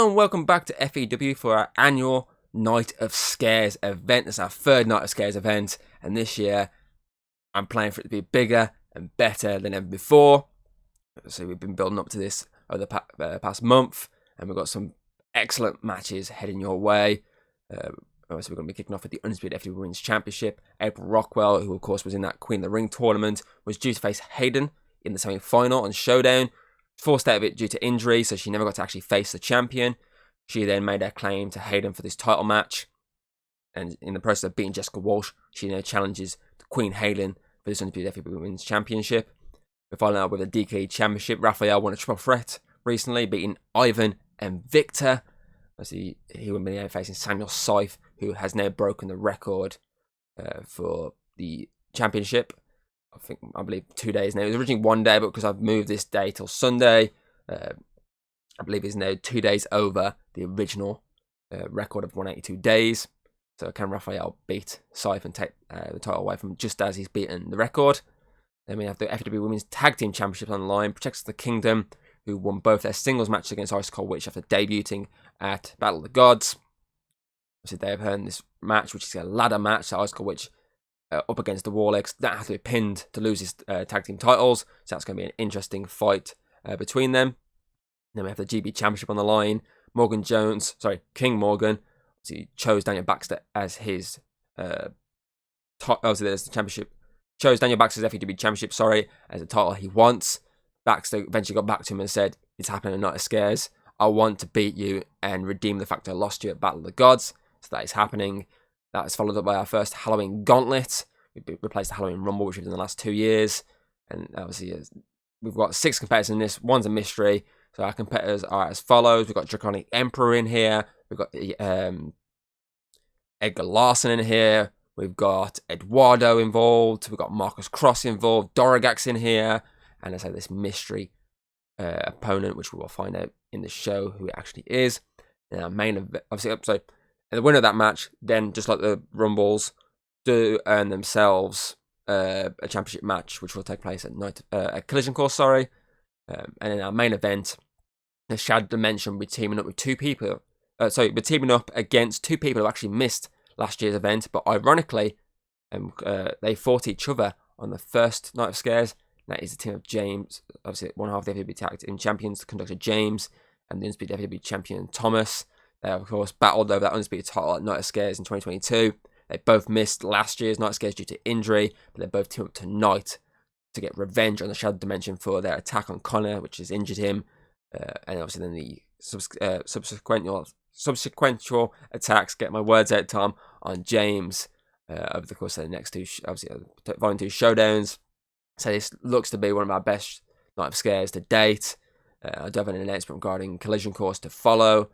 Hello and welcome back to FEW for our annual Night of Scares event. It's our third Night of Scares event, and this year I'm planning for it to be bigger and better than ever before. So we've been building up to this over the past month, and we've got some excellent matches heading your way. Obviously, we're going to be kicking off with the Undisputed FEW Women's Championship. April Rockwell, who of course was in that Queen of the Ring tournament, was due to face Hayden in the semi-final on Showdown. Forced out of it due to injury, so she never got to actually face the champion. She then made her claim to Hayden for this title match, and in the process of beating Jessica Walsh, she now challenges Queen Hayden for this Undisputed FEW Women's Championship. We're following up with the DKE Championship. Raphael won a triple threat recently, beating Ivan and Victor. Obviously, he will be facing Samuel Scythe, who has now broken the record for the championship. I believe 2 days now. It was originally 1 day, but because I've moved this day till Sunday, I believe it's now 2 days over the original record of 182 days. So can Raphael beat Scythe and take the title away from him just as he's beaten the record? Then we have the FEW Women's Tag Team Championship on the line. Protectors of the Kingdom, who won both their singles matches against Ice Cold Witch after debuting at Battle of the Gods. Obviously, they have earned this match, which is a ladder match. So Ice Cold Witch up against the Warlegs, that has to be pinned to lose his tag team titles. So that's going to be an interesting fight between them. Then we have the GB Championship on the line. King Morgan, he chose Daniel Baxter as his there's the championship. Chose Daniel Baxter's FEW Championship, as a title he wants. Baxter eventually got back to him and said, "It's happening in Night of Scares. I want to beat you and redeem the fact I lost you at Battle of the Gods." So that is happening. That is followed up by our first Halloween Gauntlet. We replaced the Halloween Rumble, which we've done in the last 2 years. And obviously, we've got 6 competitors in this. One's a mystery. So our competitors are as follows. We've got Draconic Emperor in here. We've got Edgar Larson in here. We've got Eduardo involved. We've got Marcus Cross involved. Doragax in here. And let's say this mystery opponent, which we will find out in the show who it actually is. And our main event, obviously, so the winner of that match, then, just like the Rumbles, do earn themselves a championship match, which will take place at Collision Course, And in our main event, the Shadow Dimension will be teaming up with two people. We're teaming up against two people who actually missed last year's event, but ironically, they fought each other on the first Night of Scares. That is the team of James, obviously one half of the FEW Tag Team Champions, the conductor James, and the Undisputed FEW Champion Thomas. They, of course, battled over that Undisputed title at Night of Scares in 2022. They both missed last year's Night of Scares due to injury, but they both teamed up tonight to get revenge on the Shadow Dimension for their attack on Connor, which has injured him. And obviously then the subsequential attacks, get my words out, Tom, on James over the course of the next two, following two showdowns. So this looks to be one of our best Night of Scares to date. I do have an announcement regarding Collision Course to follow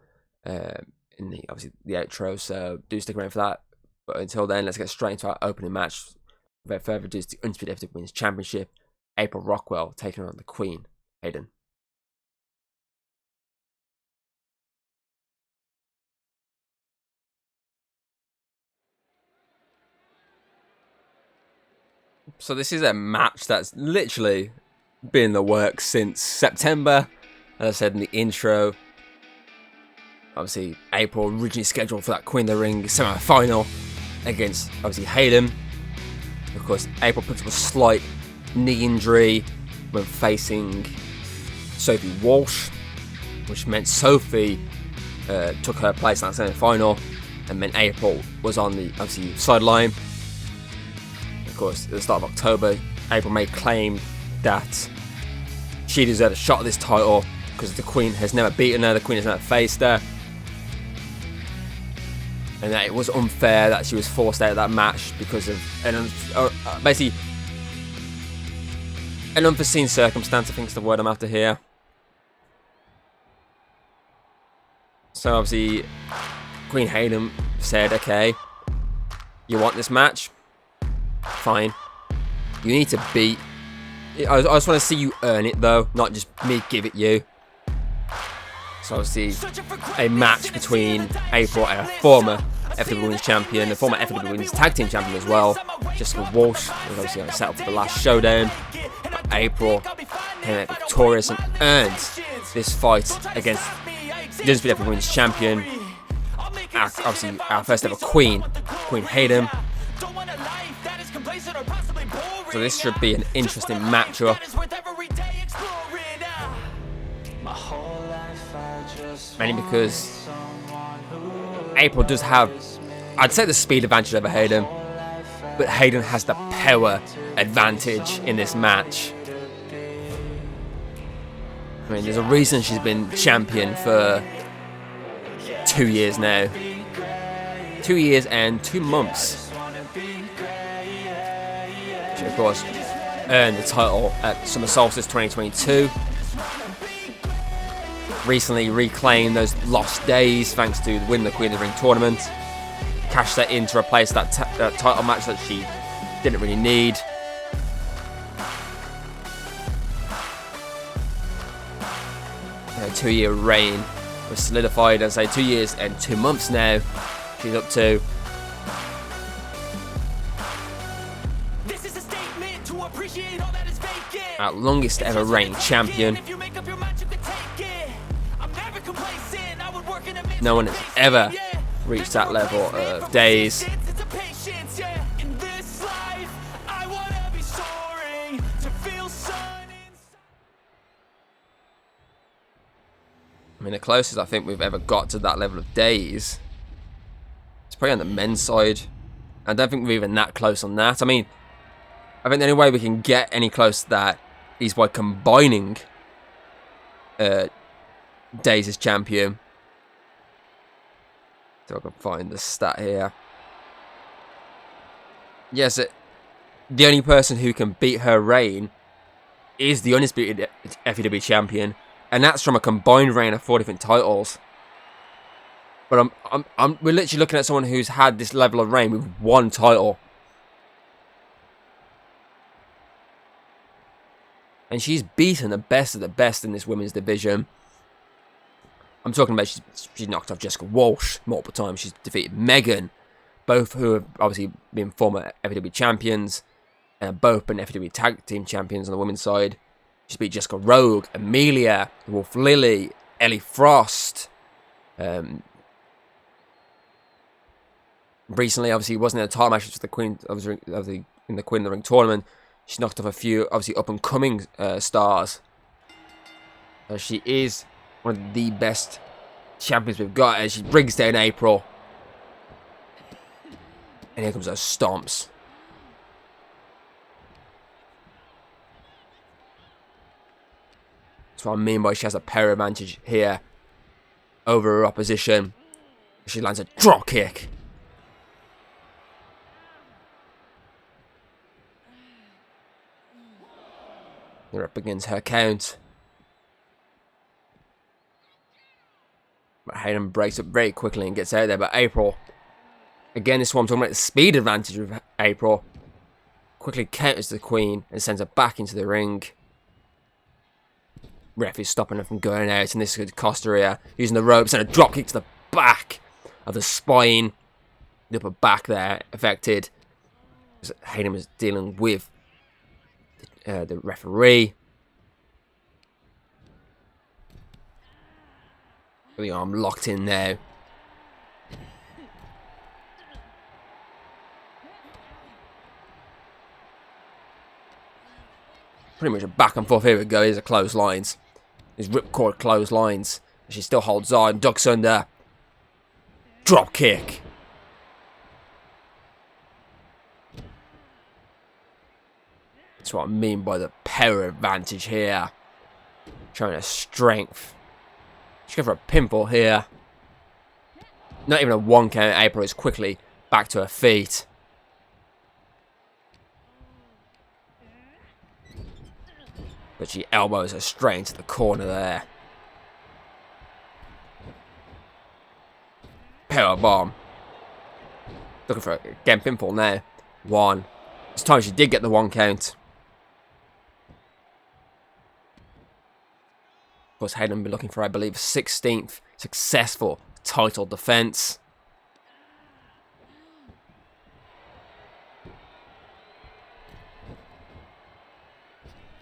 in the outro, so do stick around for that. But until then, let's get straight into our opening match. Without further ado, it's the Undisputed FEW Women's Championship. April Rockwell taking on the Queen Hayden. So this is a match that's literally been in the works since September. As I said in the intro, obviously April originally scheduled for that Queen of the Ring semi-final against obviously Hayden. Of course, April picked up a slight knee injury when facing Sophie Walsh, which meant Sophie took her place in that semi-final, and meant April was on the obviously sideline. Of course, at the start of October, April made claim that she deserved a shot at this title because the Queen has never beaten her, the Queen has never faced her, and that it was unfair that she was forced out of that match because of basically an unforeseen circumstance, I think is the word I'm after here. So obviously, Queen Hayden said, "Okay, you want this match? Fine. You need to beat. I just want to see you earn it, though, not just me give it you." So obviously, a match between April and a former FEW Women's Champion, the former FEW Women's Tag Team Champion as well, Jessica Walsh, was obviously set up for the last showdown. But April came out victorious and earned this fight against Undisputed Women's Champion. Obviously, our first ever Queen Hayden. So this should be an interesting matchup. Mainly because April does have, I'd say, the speed advantage over Hayden, but Hayden has the power advantage in this match. I mean, there's a reason she's been champion for 2 years now. 2 years and 2 months. She, of course, earned the title at Summer Solstice 2022. Recently reclaimed those lost days thanks to winning the Queen of the Ring tournament. Cashed that in to replace that title match that she didn't really need. Her 2-year reign was solidified, as I say, 2 years and 2 months now. She's up to. Our longest ever reigning champion. No one has ever reached that level of days. I mean, the closest I think we've ever got to that level of days, it's probably on the men's side. I don't think we're even that close on that. I mean, I think the only way we can get any close to that is by combining days as champion. So I can find the stat here. Yes, the only person who can beat her reign is the undisputed FEW champion, and that's from a combined reign of 4 different titles. But we're literally looking at someone who's had this level of reign with 1 title, and she's beaten the best of the best in this women's division. I'm talking about she's knocked off Jessica Walsh multiple times. She's defeated Megan, both who have obviously been former FEW champions, and both been FEW tag team champions on the women's side. She's beat Jessica Rogue, Amelia, Wolf Lily, Ellie Frost. Recently, obviously, wasn't in a title match with the Queen of the Queen of the Ring tournament. She's knocked off a few obviously up and coming stars. She is one of the best champions we've got, as she brings down April. And here comes those stomps. That's what I mean by she has a power advantage here over her opposition. She lands a drop kick. The ref begins her count. But Hayden breaks up very quickly and gets out there. But April, again, this is what I'm talking about, the speed advantage with April. Quickly counters the Queen and sends her back into the ring. Ref is stopping her from going out, and this could cost her here. Using the ropes and a drop kick to the back of the spine. The upper back there affected. Hayden was dealing with the referee. The arm locked in now. Pretty much a back and forth. Here we go. Here's a clotheslines. These ripcord clotheslines. She still holds on. Ducks under. Drop kick. That's what I mean by the power advantage here. Showing her strength. She's going for a pinfall here. Not even a 1 count. April is quickly back to her feet. But she elbows her straight into the corner there. Power bomb. Looking for again pinfall now. 1. This time she did get the 1 count. Of course, Hayden will be looking for, I believe, 16th successful title defense.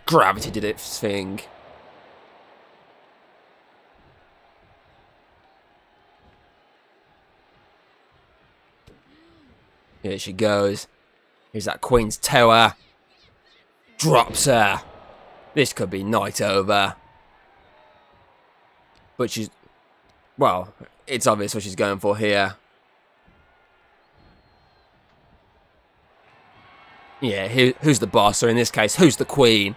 Gravity did its thing. Here she goes. Here's that Queen's Tower. Drops her. This could be night over. But she's... Well, it's obvious what she's going for here. Yeah, who's the boss? Or in this case, who's the Queen?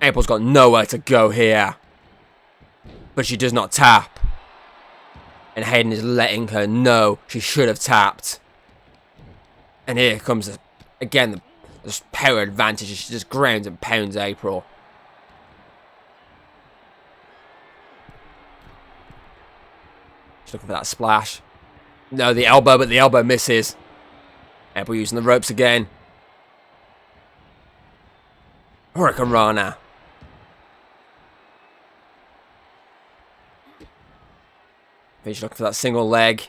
April's got nowhere to go here. But she does not tap. And Hayden is letting her know she should have tapped. And here comes, again, the power advantage. She just grounds and pounds April. She's looking for that splash. No, the elbow, but the elbow misses. April using the ropes again. Hurricane Rana. She's looking for that single leg.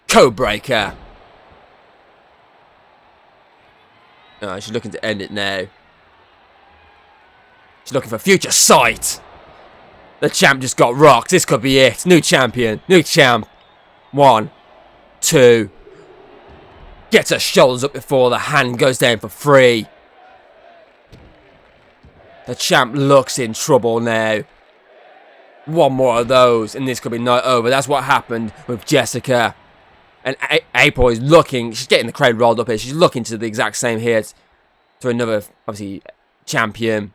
Code breaker. Oh, she's looking to end it now. She's looking for future sight. The champ just got rocked. This could be it. New champion. New champ. 1, 2. Gets her shoulders up before the hand goes down for 3. The champ looks in trouble now. One more of those and this could be night over. That's what happened with Jessica. And April is looking. She's getting the crowd rolled up here. She's looking to the exact same here. To another, obviously, champion.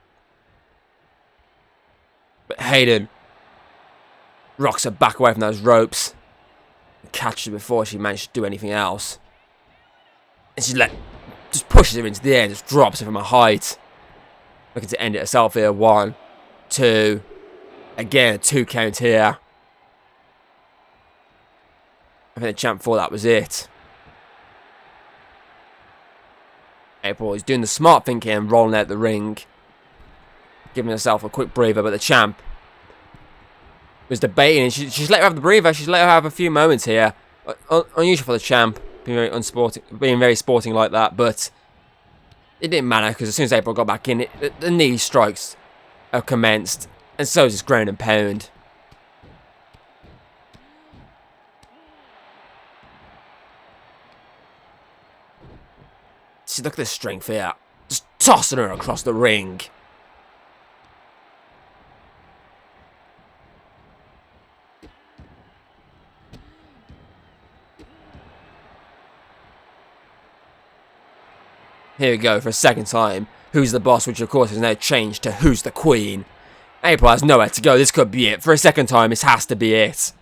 But Hayden rocks her back away from those ropes. Catches her before she managed to do anything else. And she just pushes her into the air and just drops her from a height. Looking to end it herself here. 1, 2. Again, a 2 count here. I think the champ thought that was it. April is doing the smart thing here and rolling out the ring. Giving herself a quick breather, but the champ was debating, and she's let her have the breather. She's let her have a few moments here. Unusual for the champ, being very sporting like that, but it didn't matter because as soon as April got back in, the knee strikes have commenced, and so is this ground and pound. See, look at the strength here, just tossing her across the ring. Here we go for a second time. Who's the boss, which of course has now changed to who's the queen. April has nowhere to go. This could be it. For a second time, this has to be it.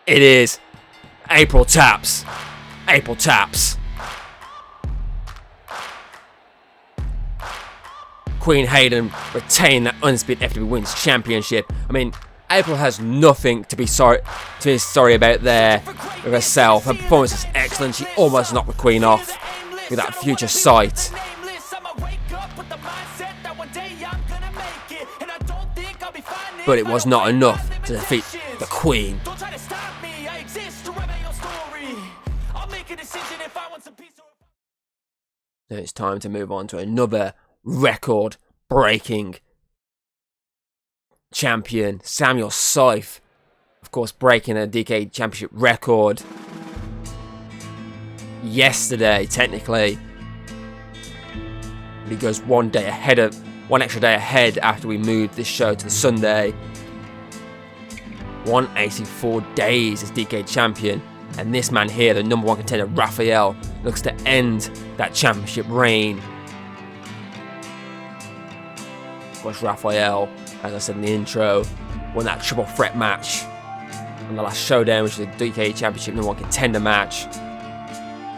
It is. April taps. April taps. Queen Hayden retain that Undisputed FW Women's Championship. I mean, April has nothing to be sorry about there with herself. Her performance is excellent. She almost knocked the Queen off with that future sight. But it was not enough to defeat the Queen. Now it's time to move on to another record-breaking champion, Samuel Scythe. Of course, breaking a DKE Championship record yesterday, technically. He goes one extra day ahead after we moved this show to the Sunday. 184 days as DKE champion, and this man here, the #1 contender Raphael, looks to end that championship reign. Of course, Raphael, as I said in the intro, won that triple threat match on the last showdown, which was the DKE Championship #1 contender match.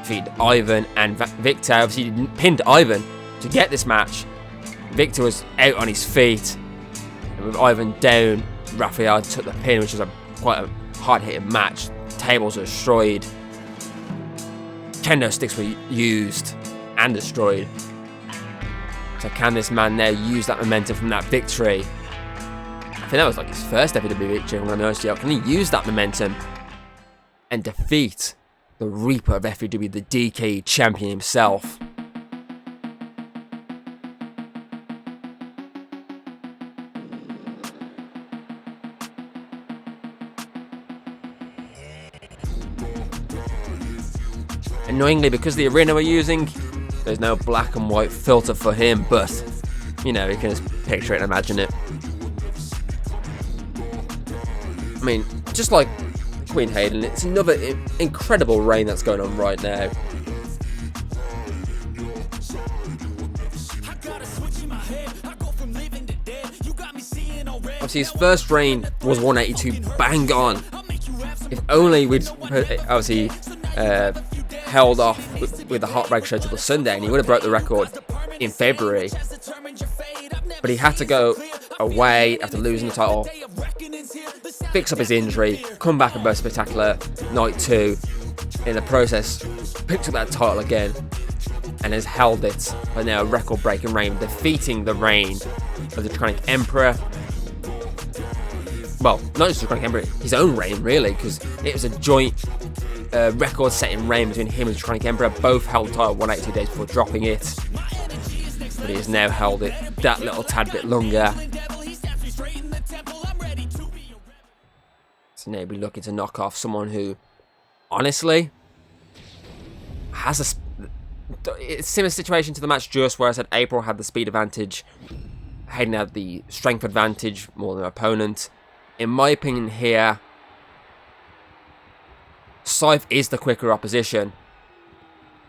Defeated Ivan and Victor. Obviously, he didn't pin Ivan to get this match. Victor was out on his feet, and with Ivan down, Raphael took the pin, which was quite a hard-hitting match. Tables were destroyed. Kendo sticks were used and destroyed. So can this man now use that momentum from that victory? I think that was like his first WWE victory, I'm going to be honest with you. Can he use that momentum and defeat the Reaper of FEW, the DKE champion himself? Annoyingly, because the arena we're using, there's no black and white filter for him, but, you know, you can just picture it and imagine it. I mean, just like Queen Hayden, it's another incredible reign that's going on right now. Obviously, his first reign was 182, bang on. If only we'd obviously held off with the Heartbreak show till the Sunday, and he would have broke the record in February. But he had to go away after losing the title, fix up his injury, come back and both spectacular night 2. In the process, picked up that title again and has held it by now a record-breaking reign, defeating the reign of the Draconic Emperor. Well, not just the Draconic Emperor, his own reign, really, because it was a joint record-setting reign between him and the Draconic Emperor. Both held the title 182 days before dropping it, but he has now held it that little tad bit longer. So now we're looking to knock off someone who, honestly, has it's a similar situation to the match just where I said April had the speed advantage, Hayden had the strength advantage more than her opponent. In my opinion here, Scythe is the quicker opposition,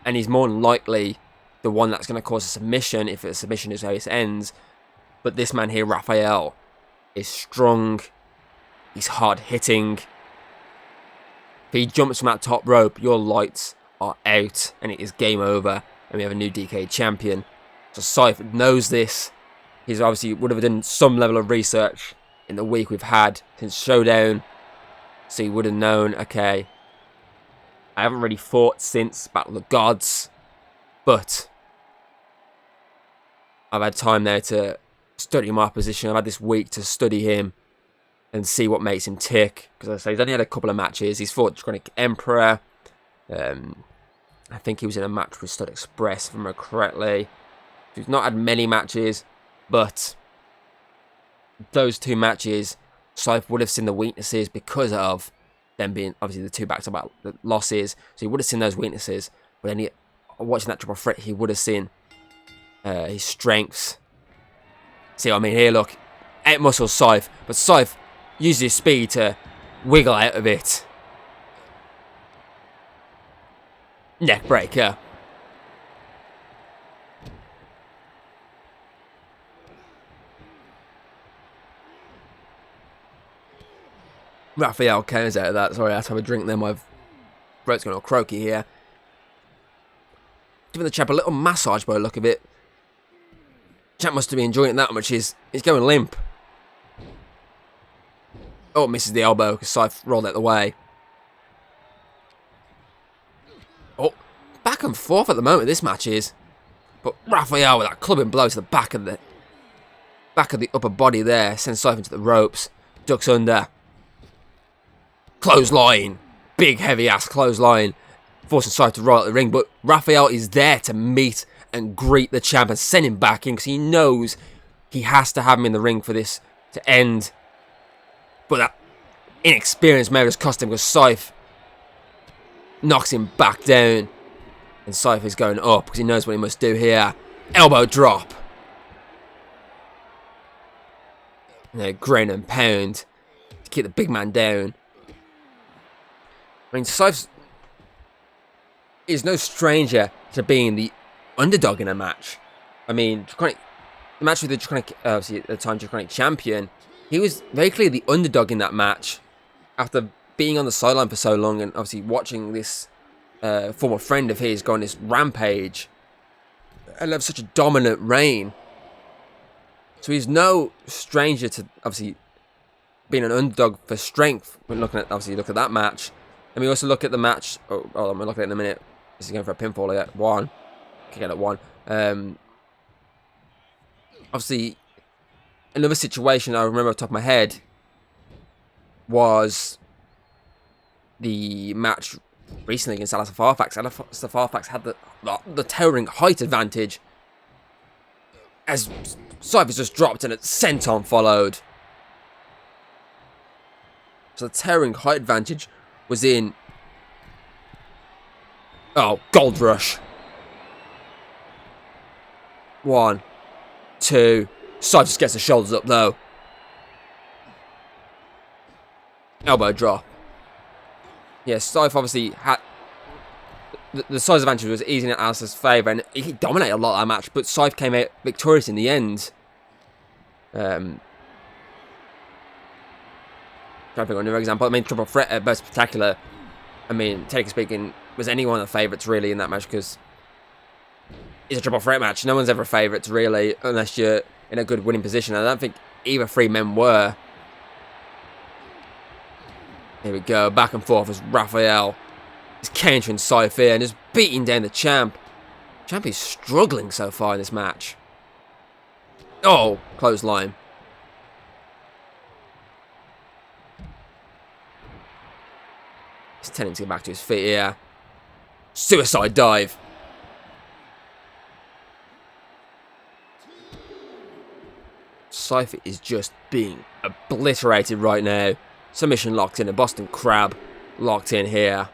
and he's more than likely the one that's going to cause a submission if a submission is how it ends. But this man here, Raphael, is strong, he's hard hitting. If he jumps from that top rope, your lights are out and it is game over, and we have a new DKE champion. So Scythe knows this. He's obviously would have done some level of research in the week we've had since Showdown, so he would have known, okay, I haven't really fought since Battle of the Gods, but I've had time there to study my opposition. I've had this week to study him and see what makes him tick, because I say he's only had a couple of matches. He's fought Draconic Emperor. I think he was in a match with Stud Express, if I remember correctly. He's not had many matches, but those 2 matches, Scythe would have seen the weaknesses because of them being obviously the 2 back-to-back losses. So he would have seen those weaknesses, but then watching that triple threat, he would have seen his strengths. See what I mean here? Look, out muscle Scythe, but Scythe uses his speed to wiggle out of it. Neck breaker. Raphael counters out of that. Sorry, I have to have a drink there. My throat's going all croaky here. Giving the chap a little massage by the look of it. Chap must have been enjoying it that much. He's going limp. Oh, misses the elbow because Scythe rolled out the way. Oh, back and forth at the moment this match is. But Raphael with that clubbing blow to the back of the upper body there sends Scythe into the ropes. Ducks under. Clothesline. Big heavy ass clothesline. Forcing Scythe to roll out the ring. But Raphael is there to meet and greet the champ and send him back in because he knows he has to have him in the ring for this to end. But that inexperience may have cost him because Scythe knocks him back down. And Scythe is going up because he knows what he must do here. Elbow drop. Grain and pound to keep the big man down. I mean, Scythe is no stranger to being the underdog in a match. I mean, the match with the Draconic, obviously at the time Draconic champion, he was very clearly the underdog in that match after being on the sideline for so long and obviously watching this former friend of his go on this rampage and have such a dominant reign. So he's no stranger to obviously being an underdog for strength when looking at that match. And we also look at the match. Oh, I'm looking at it in a minute. This is going for a pinfall at 1. Kick out at 1. Obviously, another situation I remember off the top of my head was the match recently against Alistair Fairfax. Alistair Fairfax had the towering height advantage as Scythe was just dropped and a senton followed. So the towering height advantage was in Oh, gold rush. 1, 2. Scythe just gets the shoulders up though. Elbow drop. Yeah, Scythe obviously had... The size advantage was easy in Alistair's favour, and he dominated a lot of that match, but Scythe came out victorious in the end. Trying to think of another example. I mean, Triple Threat at Best Spectacular, I mean, technically speaking, was any one of the favourites really in that match, because it's a Triple Threat match. No one's ever favourites really, unless you're in a good winning position. I don't think either three men were. Here we go, back and forth as Raphael is countering Scythe here and just beating down the champ. Champ is struggling so far in this match. Oh, clothesline. He's tending to get back to his feet here. Suicide dive. Scythe is just being obliterated right now. Submission locked in. A Boston Crab locked in here.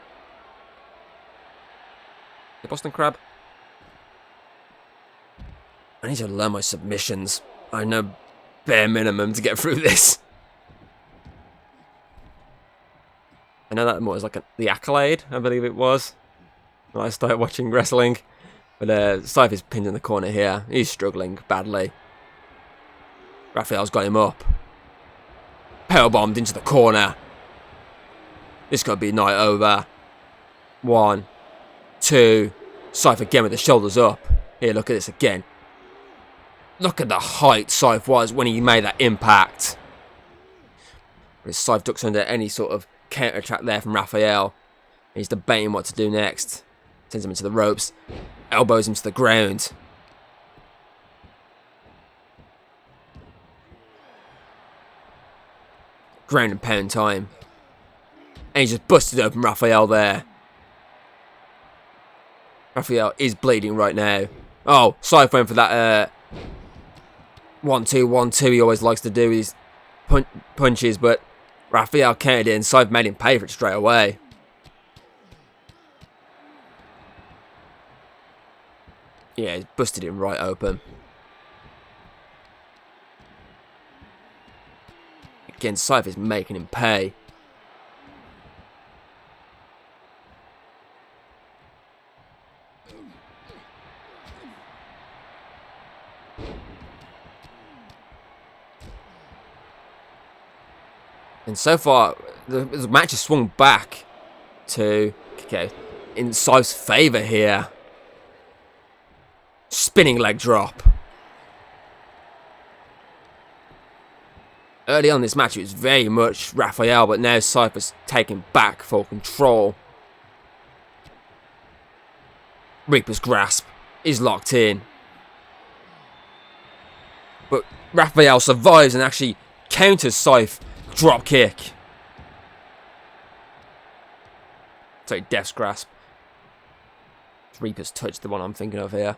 The Boston Crab? I need to learn my submissions. I know bare minimum to get through this. I know that more as like the Accolade, I believe it was, when I started watching wrestling. But Scythe is pinned in the corner here. He's struggling badly. Raphael's got him up. Powerbombed into the corner. This could be night over. 1, 2. Scythe again with the shoulders up. Here, look at this again. Look at the height Scythe was when he made that impact. But Scythe ducks under any sort of counter attack there from Raphael. He's debating what to do next. Sends him into the ropes. Elbows him to the ground. Ground and pound time. And he just busted open Raphael there. Raphael is bleeding right now. Oh, Scythe went for that 1-2, 1-2 he always likes to do with his punches, but Raphael countered it and Scythe made him pay for it straight away. Yeah, he's busted him right open. Again, Scythe is making him pay. And so far, the match has swung back to, okay, in Scythe's favour here. Spinning leg drop. Early on in this match, it was very much Raphael, but now Scythe has taken back full control. Reaper's grasp is locked in. But Raphael survives and actually counters Scythe. Drop kick. Sorry, Death's grasp. Reaper's touch, the one I'm thinking of here.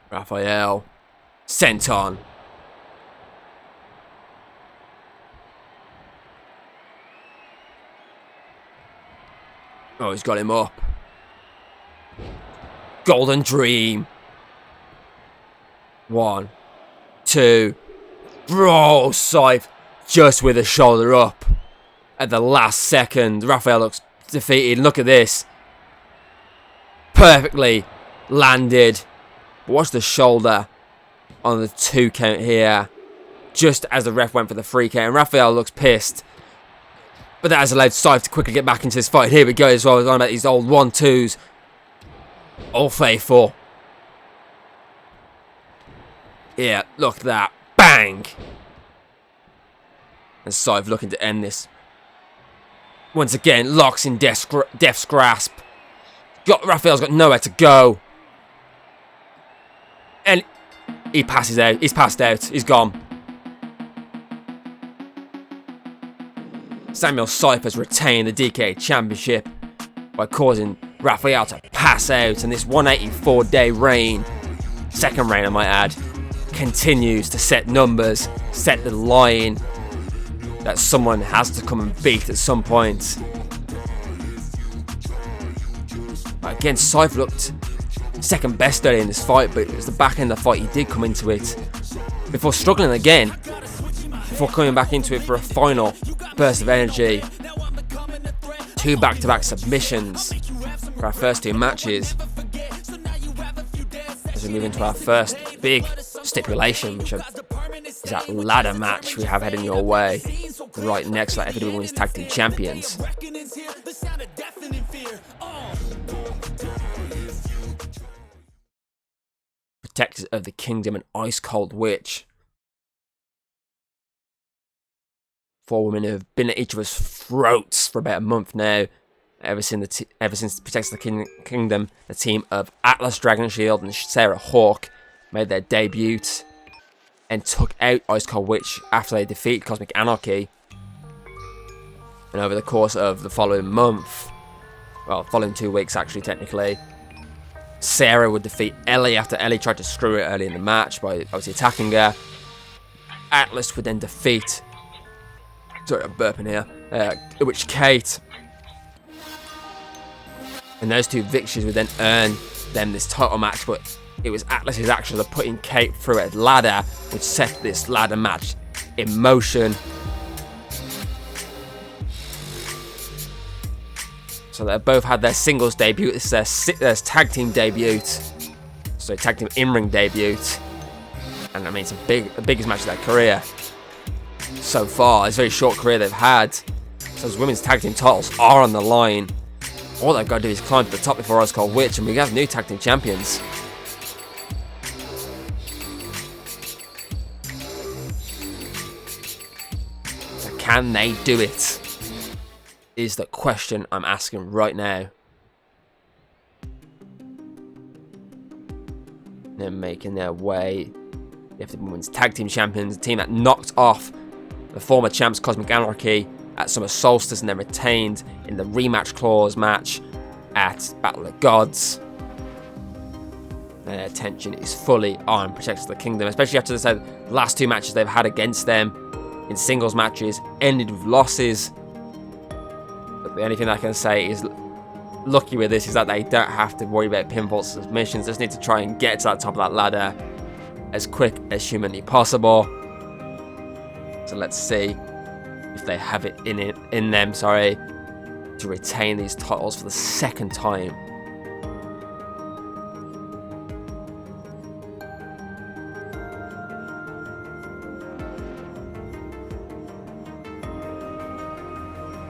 Raphael. Senton. Oh, he's got him up. Golden Dream. 1, 2. Bro, Scythe just with a shoulder up at the last second. Raphael looks defeated. Look at this. Perfectly landed. Watch the shoulder on the 2 count here. Just as the ref went for the 3 count. And Raphael looks pissed. But that has allowed Scythe to quickly get back into this fight. Here we go as well. I was on about these old 1-2s. All faithful. Yeah, look at that. Bang! And Scythe looking to end this. Once again, locks in Death's grasp. Raphael's got nowhere to go. And he passes out. He's passed out. He's gone. Samuel Scythe has retained the DKE Championship by causing Raphael to pass out. And this 184-day reign, second reign I might add, continues to set numbers, set the line. that someone has to come and beat at some point. Again, Scythe looked second best early in this fight, but it was the back end of the fight he did come into it before struggling again, before coming back into it for a final burst of energy. 2 back-to-back submissions for our first 2 matches as we move into our first big stipulation, which is that ladder match we have heading your way right next to that WWE Women's Tag Team Champions. Protectors of the Kingdom and Ice Cold Witch. 4 women who have been at each other's throats for about a month now. Ever since Protectors of the Kingdom, the team of Atlas Dragon Shield and Sarah Hawk made their debut and took out Ice Cold Witch after they defeated Cosmic Anarchy. And over the course of the following month, well, following 2 weeks actually technically, Sarah would defeat Ellie after Ellie tried to screw it early in the match by obviously attacking her. Atlas would then defeat, sorry I'm burping here, Witch Kate. And those 2 victories would then earn them this title match, but it was Atlas's actions of putting Kate through a ladder which set this ladder match in motion. So they both had their singles debut. This is their tag team debut. So tag team in-ring debut. And I mean, it's the biggest match of their career so far. It's a very short career they've had. So those women's tag team titles are on the line. All they've got to do is climb to the top before Ice Cold Witch, and we have new tag team champions. So can they do it? Is the question I'm asking right now. They're making their way. They have the women's tag team champions, a team that knocked off the former champs Cosmic Anarchy at Summer Solstice and then retained in the rematch clause match at Battle of the Gods. Their attention is fully on Protectors of the Kingdom, especially after the last 2 matches they've had against them in singles matches ended with losses. But the only thing I can say is lucky with this is that they don't have to worry about pinfall submissions. They just need to try and get to that top of that ladder as quick as humanly possible. So let's see if they have it in them, to retain these titles for the second time.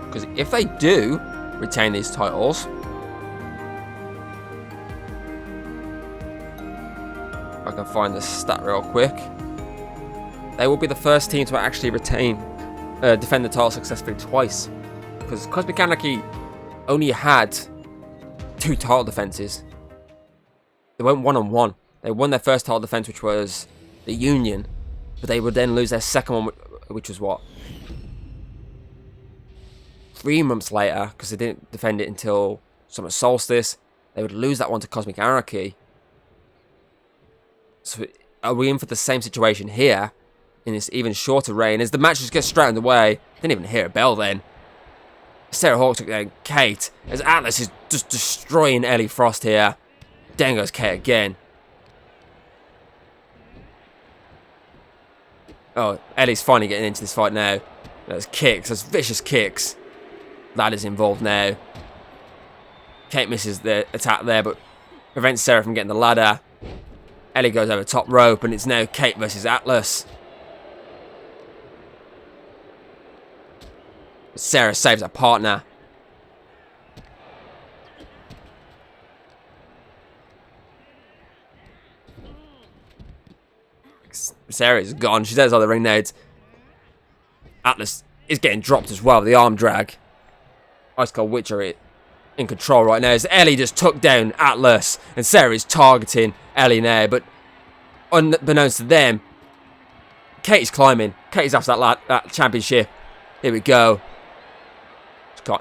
Because if they do retain these titles, if I can find the stat real quick, they will be the first team to actually defend the title successfully twice. Because Cosmic Anarchy only had 2 title defenses. They went 1-on-1. They won their first title defense, which was the Union, but they would then lose their second one, which was what? 3 months later, because they didn't defend it until Summer Solstice. They would lose that one to Cosmic Anarchy. So are we in for the same situation here in this even shorter reign? As the match just gets straight underway, didn't even hear a bell then. Sarah Hawk took down Kate as Atlas is just destroying Ellie Frost here. Down goes Kate again. Oh, Ellie's finally getting into this fight now. Those kicks, those vicious kicks. Ladder's involved now. Kate misses the attack there, but prevents Sarah from getting the ladder. Ellie goes over the top rope, and it's now Kate versus Atlas. Sarah saves her partner. Sarah's gone. She's outside the ring now. Atlas is getting dropped as well. The arm drag. Ice Cold Witch are in control right now. As Ellie just took down Atlas. And Sarah is targeting Ellie now. But unbeknownst to them, Katie's climbing. Katie's after that championship. Here we go.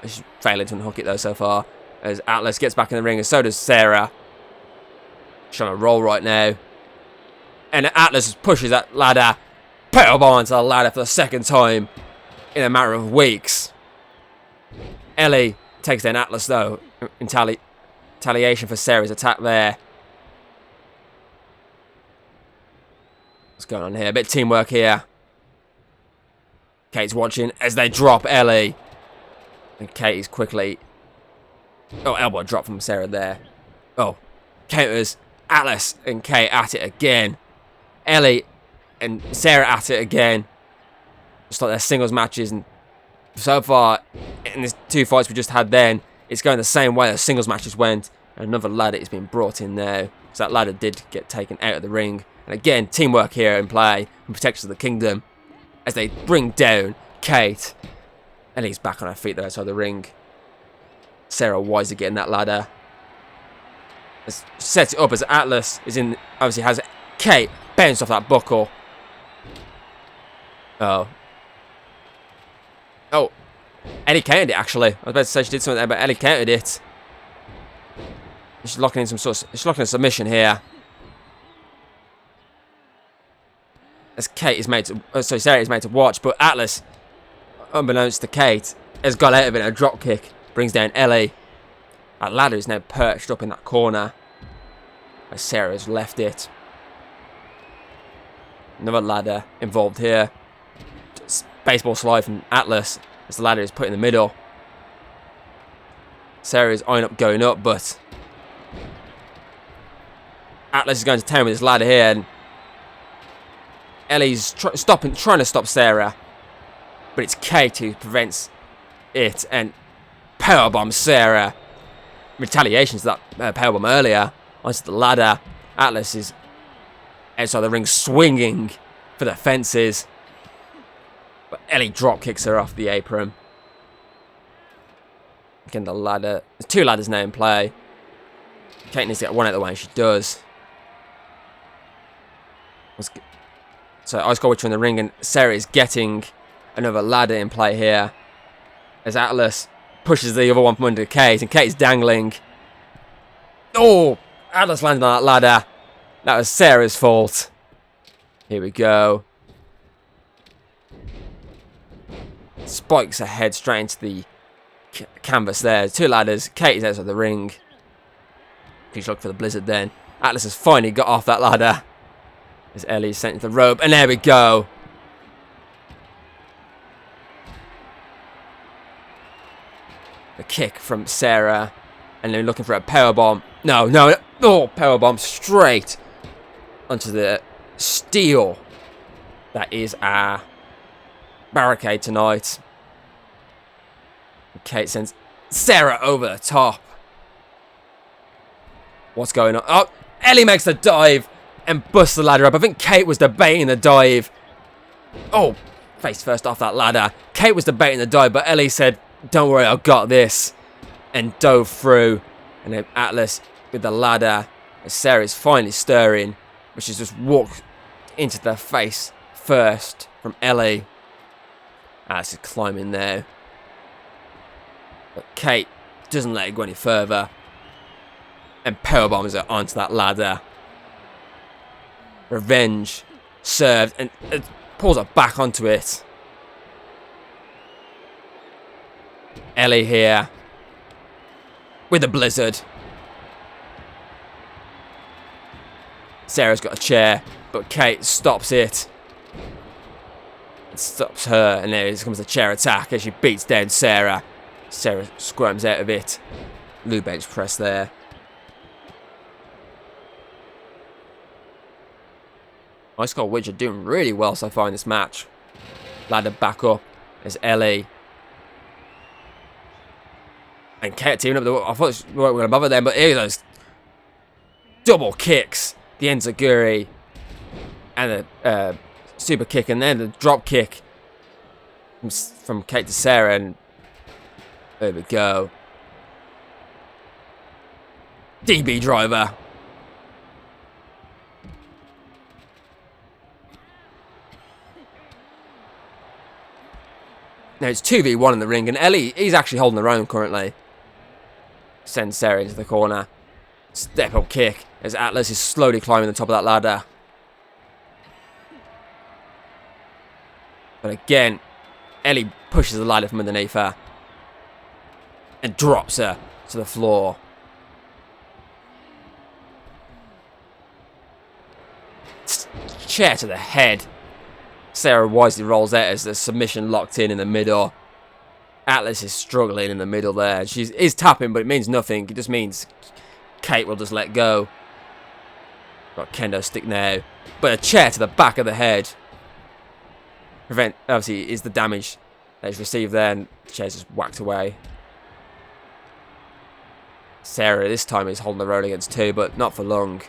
She's failing to unhook it though so far. As Atlas gets back in the ring, and so does Sarah. She's on a roll right now. And Atlas pushes that ladder. Powerbomb onto the ladder for the second time in a matter of weeks. Ellie takes down Atlas, though, in retaliation for Sarah's attack there. What's going on here? A bit of teamwork here. Kate's watching as they drop Ellie. And Kate is quickly... Oh, elbow drop from Sarah there. Oh, counters. Atlas and Kate at it again. Ellie and Sarah at it again. Just like their singles matches. And so far, in these 2 fights we just had then, it's going the same way the singles matches went. And another ladder is being brought in now. So that ladder did get taken out of the ring. And again, teamwork here in play. And Protectors of the Kingdom. As they bring down Kate. Ellie's back on her feet there outside the ring. Sarah wisely getting that ladder. Sets it up as Atlas is in. Obviously has Kate bounced off that buckle. Oh. Oh. Ellie countered it actually. I was about to say she did something there, but Ellie countered it. She's locking in some sort of, she's locking a submission here. As Kate is made to, sorry, Sarah is made to watch, but Atlas, unbeknownst to Kate, has got out of it in a drop kick. Brings down Ellie. That ladder is now perched up in that corner. As Sarah's left it. Another ladder involved here. Baseball slide from Atlas. As the ladder is put in the middle. Sarah is eyeing up going up, but Atlas is going to town with his ladder here. And Ellie's trying to stop Sarah. But it's Kate who prevents it. And powerbomb Sarah. Retaliation to that powerbomb earlier. Onto the ladder. Atlas is outside the ring swinging for the fences. But Ellie drop kicks her off the apron. Again, the ladder. There's 2 ladders now in play. Kate needs to get one out of the way, and she does. So Ice Cold Witcher in the ring, and Sarah is getting another ladder in play here. As Atlas pushes the other one from under Kate, and Kate's dangling. Oh! Atlas landed on that ladder. That was Sarah's fault. Here we go. Spikes her head straight into the canvas there. 2 ladders. Kate is outside the ring. She's looking for the blizzard then. Atlas has finally got off that ladder. As Ellie is sent into the rope. And there we go. The kick from Sarah. And then looking for a powerbomb. No. Oh, powerbomb straight onto the steel. That is our barricade tonight. Kate sends Sarah over the top. What's going on? Oh, Ellie makes the dive and busts the ladder up. I think Kate was debating the dive. Oh, face first off that ladder. Kate was debating the dive, but Ellie said, "Don't worry, I've got this," and dove through. And then Atlas with the ladder. As Sarah's finally stirring, but she's just walked into the face first from Ellie. Atlas is climbing there. But Kate doesn't let it go any further. And powerbombs her onto that ladder. Revenge served, and it pulls her back onto it. Ellie here with the blizzard. Sarah's got a chair, but Kate stops it. It stops her, and there comes the chair attack as she beats down Sarah. Sarah squirms out of it. Lou bench press there. Ice Cold Witcher doing really well so far in this match. Ladder back up as Ellie. And Kate teaming up. I thought we weren't going to bother them, but here those double kicks. The Enziguri. And the super kick. And then the drop kick from Kate to Sarah. And there we go. DB driver. Now it's 2v1 in the ring, and Ellie, he's actually holding her own currently. Sends Sarah into the corner. Step up kick as Atlas is slowly climbing the top of that ladder. But again, Ellie pushes the ladder from underneath her and drops her to the floor. Chair to the head. Sarah wisely rolls out as the submission locked in the middle. Atlas is struggling in the middle there. She is tapping, but it means nothing. It just means Kate will just let go. Got kendo stick now. But a chair to the back of the head. Obviously, is the damage that is received there, and the chair's just whacked away. Sarah this time is holding the roll against 2, but not for long.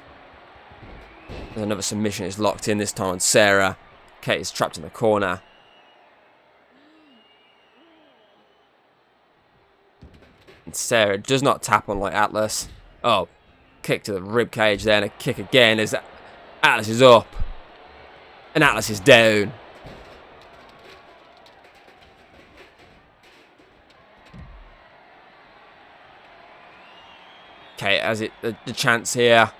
There's another submission is locked in this time on Sarah. Kate is trapped in the corner. And Sarah does not tap on like Atlas. Oh, kick to the rib cage there, and a kick again as Atlas is up. And Atlas is down. Kate has the chance here.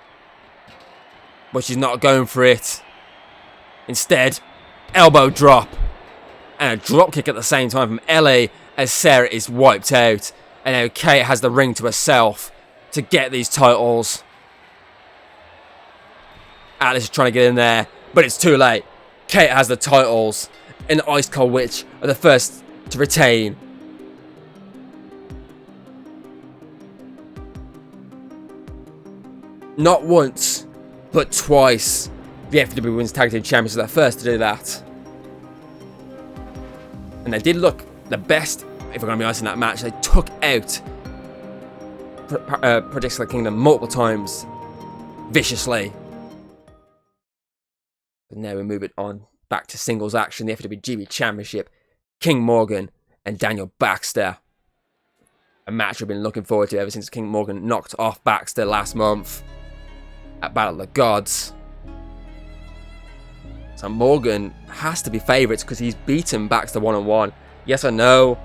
But she's not going for it. Instead, elbow drop. And a drop kick at the same time from Ellie as Sarah is wiped out. And now Kate has the ring to herself to get these titles. Atlas is trying to get in there, but it's too late. Kate has the titles. And the Ice Cold Witch are the first to retain. Not once, but twice. The FW Women's Tag Team Champions are the first to do that. And they did look the best, if we're going to be honest, in that match. They took out Project Select Kingdom multiple times, viciously. But now we move it on back to singles action, the FWGB Championship. King Morgan and Daniel Baxter. A match we've been looking forward to ever since King Morgan knocked off Baxter last month at Battle of the Gods. So Morgan has to be favourites because he's beaten Baxter one-on-one. Yes, I know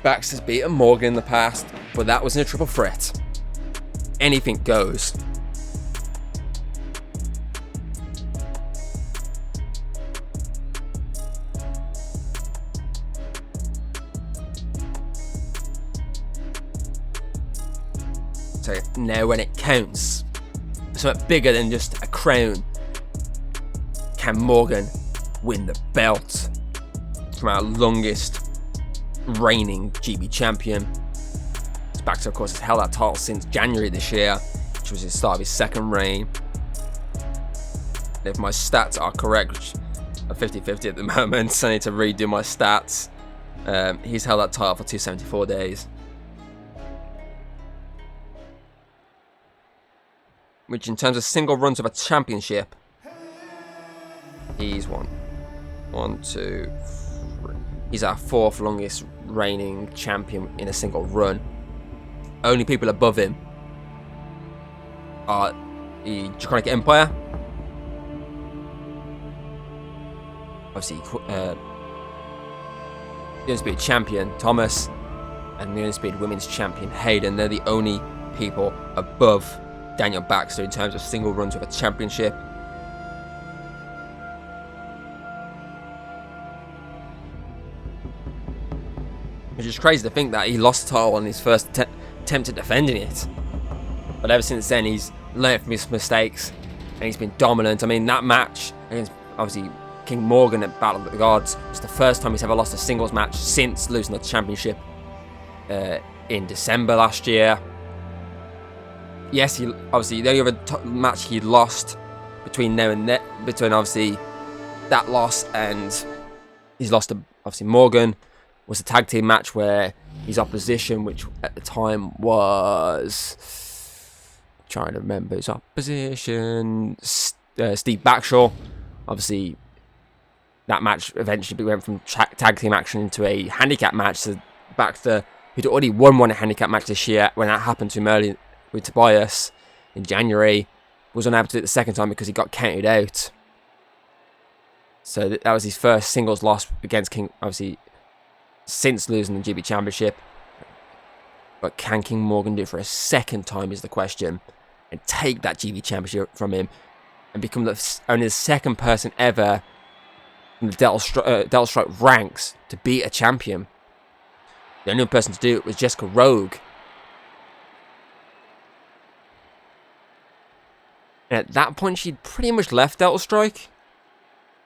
Baxter's beaten Morgan in the past, but that was in a triple threat. Anything goes. So now when it counts, something bigger than just a crown, can Morgan win the belt from our longest reigning GB champion? Baxter, of course, has held that title since January this year, which was the start of his second reign. And if my stats are correct, which are 50-50 at the moment, so I need to redo my stats. He's held that title for 274 days. Which, in terms of single runs of a championship, he's one, two, three. He's our 4th longest reigning champion in a single run. Only people above him are the Draconic Empire, obviously the Undisputed Champion Thomas, and the Undisputed Women's Champion Hayden. They're the only people above Daniel Baxter in terms of single runs with a championship. Which is crazy to think that he lost the title on his first attempt at defending it. But ever since then, he's learned from his mistakes and he's been dominant. I mean, that match against, obviously, King Morgan at Battle of the Gods was the first time he's ever lost a singles match since losing the championship in December last year. Yes, he obviously the only other match he lost between now and between obviously that loss and he's lost to obviously Morgan was a tag team match where his opposition, which at the time was trying to remember his opposition, Steve Backshaw. Obviously, that match eventually went from tag team action into a handicap match. So Baxter, who'd already won one handicap match this year, when that happened to him early with Tobias in January, was unable to do it the second time because he got counted out. So that was his first singles loss against King, obviously, since losing the GB Championship. But can King Morgan do it for a second time is the question, and take that GB Championship from him and become only the second person ever in the Delta Strike ranks to beat a champion. The only person to do it was Jessica Rogue. And at that point, she'd pretty much left Delta Strike.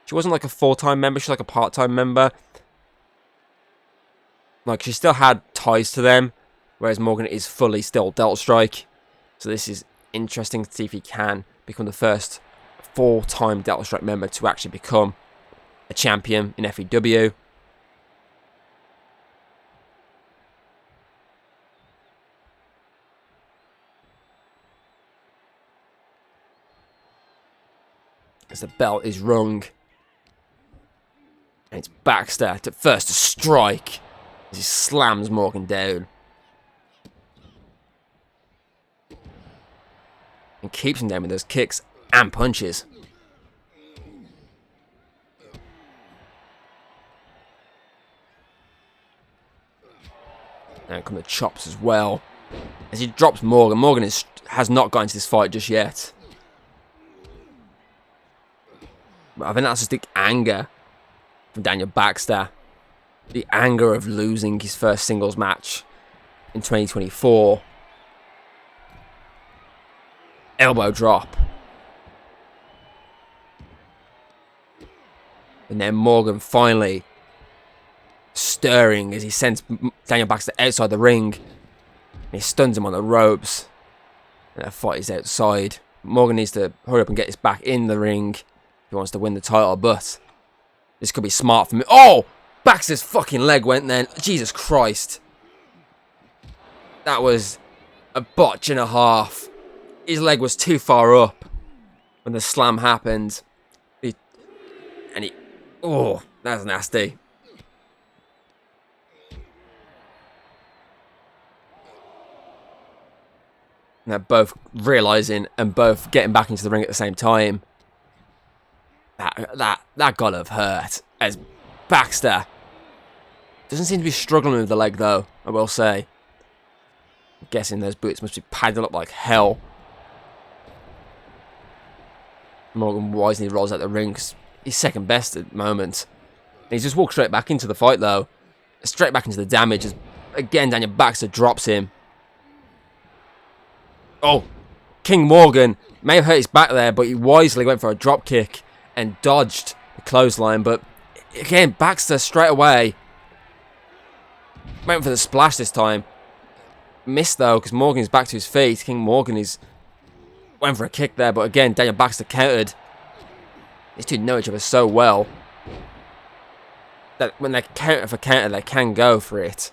She wasn't like a full-time member, she was like a part-time member. Like, she still had ties to them, whereas Morgan is fully still Delta Strike. So this is interesting to see if he can become the first full-time Delta Strike member to actually become a champion in FEW. As the bell is rung. And it's Baxter to first to strike as he slams Morgan down. And keeps him down with those kicks and punches. And come the chops as well. As he drops Morgan. Morgan has not got into this fight just yet. But I think that's just the anger from Daniel Baxter. The anger of losing his first singles match in 2024. Elbow drop. And then Morgan finally stirring as he sends Daniel Baxter outside the ring. And he stuns him on the ropes. And the fight is outside. Morgan needs to hurry up and get this back in the ring. He wants to win the title, but this could be smart for me. Oh! Baxter's fucking leg went then. Jesus Christ. That was a botch and a half. His leg was too far up when the slam happened. Oh, that's nasty. And they're both realising and both getting back into the ring at the same time. That gotta have hurt. As Baxter doesn't seem to be struggling with the leg though, I will say. I'm guessing those boots must be padded up like hell. Morgan wisely rolls out the ring because he's second best at the moment. And he's just walked straight back into the fight though. Straight back into the damage as again Daniel Baxter drops him. Oh, King Morgan may have hurt his back there, but he wisely went for a drop kick and dodged the clothesline. But again, Baxter straight away went for the splash this time. Missed though, because Morgan's back to his feet. King Morgan went for a kick there, but again, Daniel Baxter countered. These two know each other so well that when they counter for counter, they can go for it.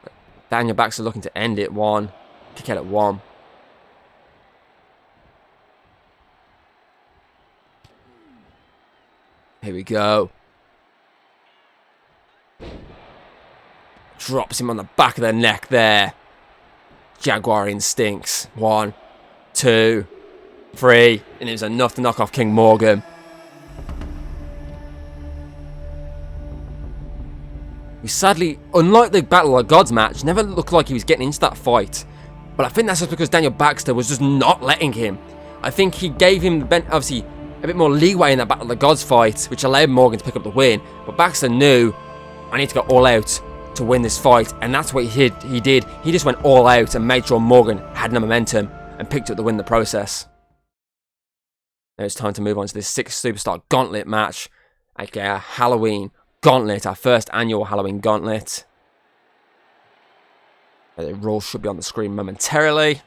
But Daniel Baxter looking to end it. One. Kick out at one. Here we go. Drops him on the back of the neck there. Jaguar instincts. 1, 2, 3. And it was enough to knock off King Morgan. He sadly, unlike the Battle of the Gods match, never looked like he was getting into that fight. But I think that's just because Daniel Baxter was just not letting him. I think he gave him, obviously, a bit more leeway in that Battle of the Gods fight, which allowed Morgan to pick up the win. But Baxter knew, I need to go all out to win this fight, and that's what he did. He just went all out and made sure Morgan had no momentum and picked up the win in the process. Now it's time to move on to this 6th Superstar Gauntlet match, aka our Halloween Gauntlet, our first annual Halloween Gauntlet. The rules should be on the screen momentarily.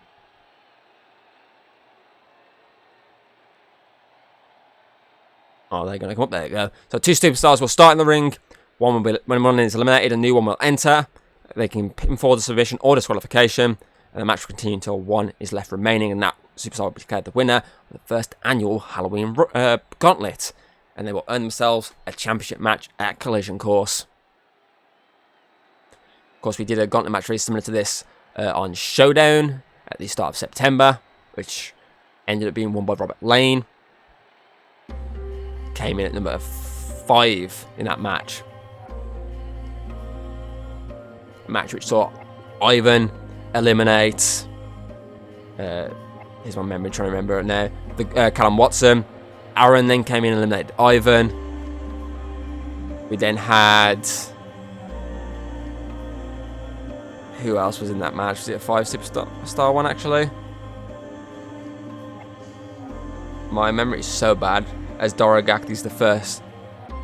Oh, they're going to come up. There you go. So 2 superstars will start in the ring. One will be, when one is eliminated, a new one will enter. They can pinfall the submission or disqualification. And the match will continue until one is left remaining. And that superstar will be declared the winner of the first annual Halloween Gauntlet. And they will earn themselves a championship match at Collision Course. Of course, we did a Gauntlet match very similar to this on Showdown at the start of September, which ended up being won by Robert Lane. Came in at number 5 in that match. A match which saw Ivan eliminate. Here's my memory, trying to remember it now. Callum Watson. Aaron then came in and eliminated Ivan. We then had... Who else was in that match? Was it a 5 superstar one, actually? My memory is so bad, as Dorogak is the first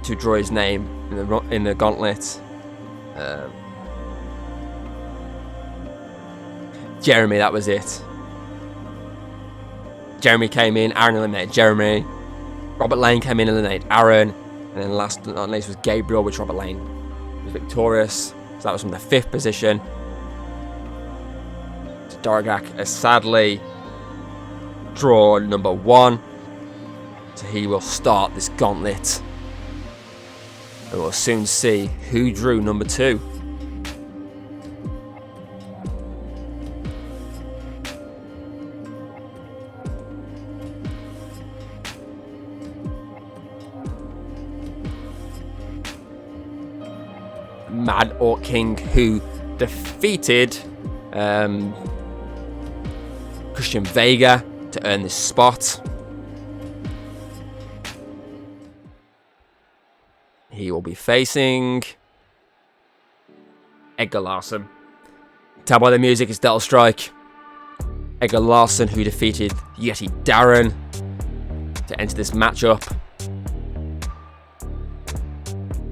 to draw his name in the gauntlet. Jeremy, that was it. Jeremy came in, Aaron eliminated Jeremy. Robert Lane came in, eliminated Aaron. And then last but not least was Gabriel, which Robert Lane was victorious. So that was from the 5th position. So Dorogak has sadly drawn number 1. So he will start this gauntlet. And we'll soon see who drew number 2. Mad Orc King, who defeated Christian Vega to earn this spot. He will be facing Edgar Larson. Tell by the music, it's Delta Strike. Edgar Larson, who defeated Yeti Darren to enter this matchup.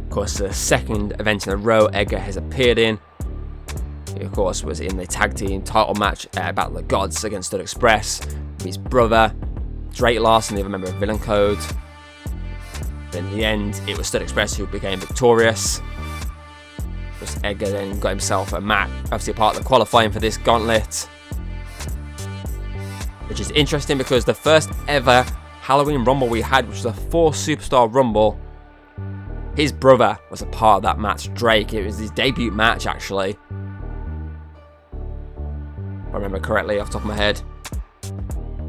Of course, the second event in a row Edgar has appeared in. He, of course, was in the tag team title match Battle of the Gods against Stud Express with his brother, Drake Larson, the other member of Villain Code. In the end, it was Stud Express who became victorious. Just Edgar then got himself a match, obviously a part of the qualifying for this gauntlet. Which is interesting because the first ever Halloween Rumble we had, which was a 4-superstar Rumble, his brother was a part of that match, Drake. It was his debut match, actually. If I remember correctly off the top of my head.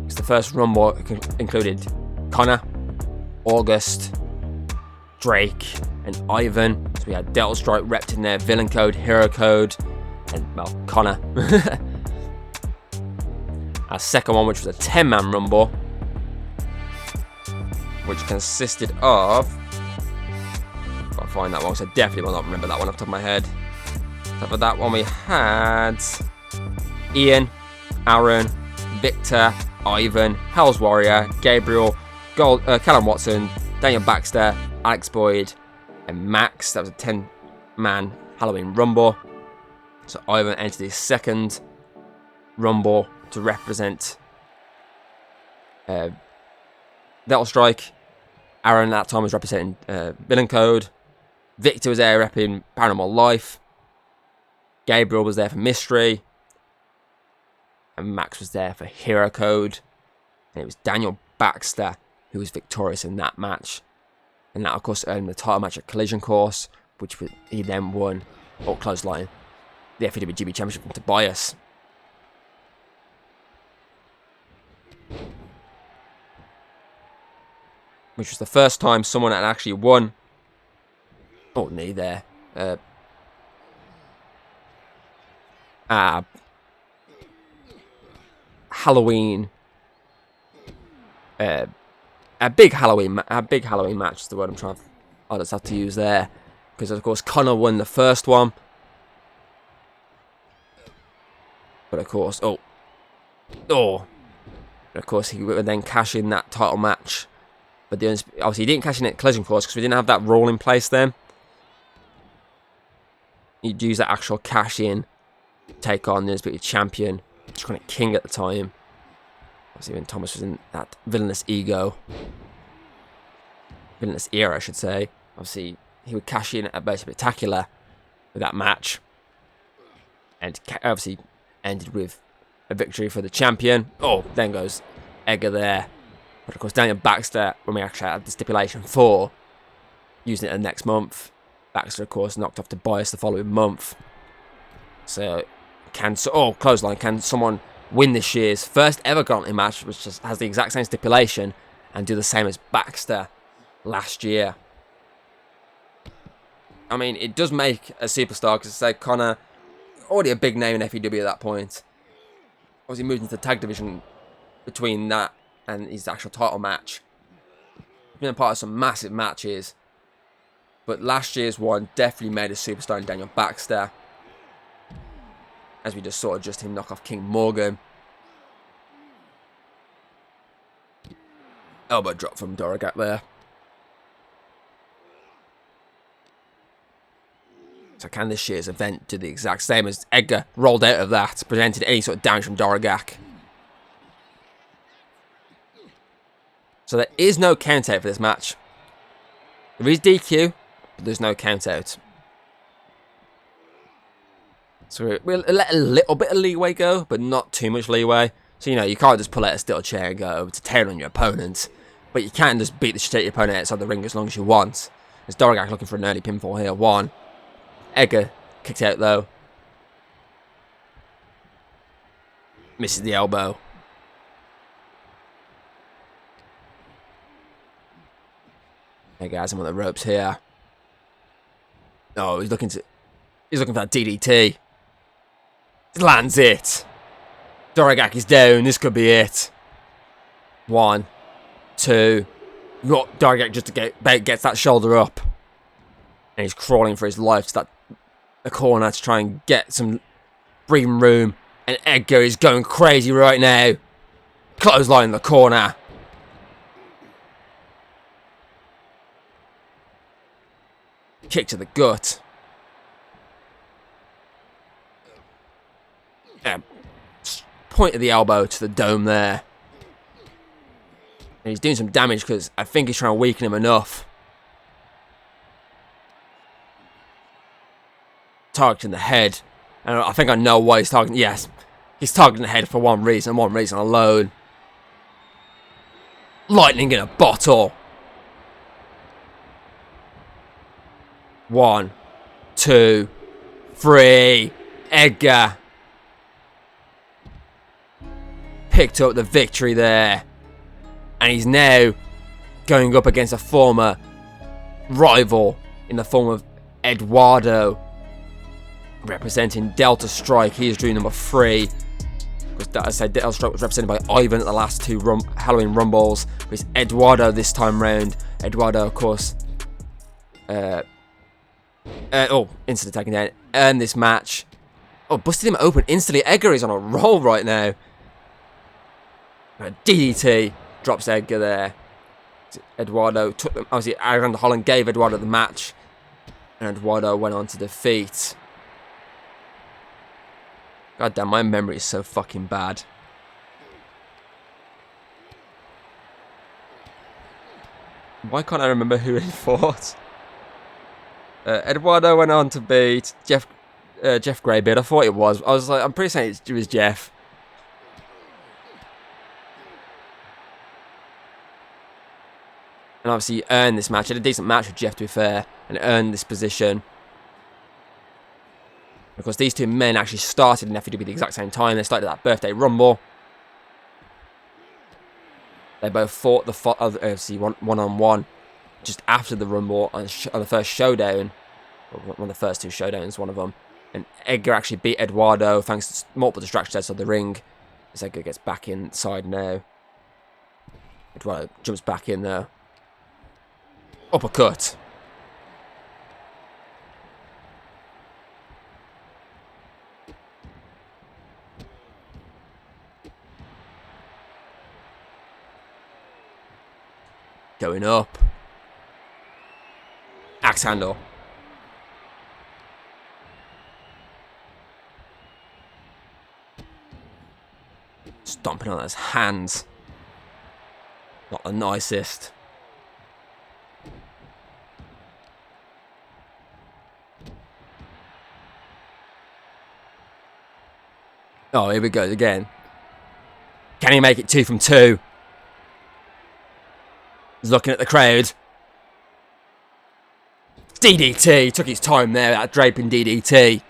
It's the first Rumble included Connor, August, Drake, and Ivan. So we had Delta Strike repped in there, Villain Code, Hero Code, and, well, Connor. Our second one, which was a 10-man Rumble, which consisted of... I'll find that one, so I definitely will not remember that one off the top of my head. So for that one, we had Ian, Aaron, Victor, Ivan, Hell's Warrior, Gabriel, Callum Watson, Daniel Baxter, Alex Boyd, and Max. That was a 10-man Halloween Rumble. So Ivan entered his second Rumble to represent Delta Strike. Aaron at that time was representing Villain Code. Victor was there repping Paranormal Life. Gabriel was there for Mystery. And Max was there for Hero Code. And it was Daniel Baxter who was victorious in that match. And that, of course, earned the title match at Collision Course, which he then won, or clothesline, the FEWGB Championship from Tobias. Which was the first time someone had actually won. Oh, knee there. Halloween. A big Halloween match is the word I just have to use there, because of course Connor won the first one, but of course, of course he would then cash in that title match. But obviously he didn't cash in at Collision Course because we didn't have that rule in place then. You'd use that actual cash in, take on the Undisputed Champion, Iconic King at the time. Obviously when Thomas was in that villainous era, I should say. Obviously he would cash in at Both Spectacular with that match, and obviously ended with a victory for the champion. Then goes Edgar there. But of course, Daniel Baxter, when we actually had the stipulation for using it the next month, Baxter, of course, knocked off Tobias the following month. So, clothesline. Can someone win this year's first ever Gauntlet match, which just has the exact same stipulation, and do the same as Baxter last year? I mean, it does make a superstar, because say Connor, already a big name in FEW at that point. Obviously moved into the tag division between that and his actual title match. He's been a part of some massive matches. But last year's one definitely made a superstar in Daniel Baxter. As we just saw just him knock off King Morgan. Elbow drop from Doragak there. So can this year's event do the exact same as Edgar rolled out of that, prevented any sort of damage from Doragak? So there is no count out for this match. There is DQ, but there's no count out. So we'll let a little bit of leeway go, but not too much leeway. So, you can't just pull out a steel chair and go to tear on your opponent. But you can just beat the shit out of your opponent outside the ring as long as you want. There's Doragak looking for an early pinfall here. 1. Edgar kicked out though. Misses the elbow. Edgar has him on the ropes here. Oh, he's looking for that DDT. Lands it. Doragak is down. This could be it. 1, 2. Doragak just gets that shoulder up. And he's crawling for his life to the corner to try and get some breathing room. And Edgar is going crazy right now. Clothesline in the corner. Kick to the gut. Point of the elbow to the dome there. And he's doing some damage because I think he's trying to weaken him enough. Targeting the head. And I think I know why he's targeting. Yes, he's targeting the head for one reason alone. Lightning in a bottle. 1, 2, 3. Edgar picked up the victory there. And he's now going up against a former rival in the form of Eduardo. Representing Delta Strike. He is doing number 3. Because as I said, Delta Strike was represented by Ivan at the last 2 Halloween Rumbles. But it's Eduardo this time round. Eduardo, of course, instantly taking down. Earned this match. Oh, busted him open instantly. Edgar is on a roll right now. DDT drops Edgar there. Eduardo took them. Obviously, Alexander Holland gave Eduardo the match. And Eduardo went on to defeat. God damn, my memory is so fucking bad. Why can't I remember who he fought? Eduardo went on to beat Jeff Greybeard. I thought it was. I was like, I'm pretty certain it was Jeff. And obviously he earned this match. He had a decent match with Jeff, to be fair, and earned this position. Because these 2 men actually started in FEW at the exact same time. They started that birthday rumble. They both fought obviously one-on-one just after the rumble on the first showdown. One of the first 2 showdowns, one of them. And Edgar actually beat Eduardo thanks to multiple distractions outside the ring. As Edgar gets back inside now. Eduardo jumps back in there. Uppercut. Going up. Axe handle. Stomping on his hands. Not the nicest. Oh, here we go again. Can he make it 2 from 2? He's looking at the crowd. DDT. Took his time there, that draping DDT.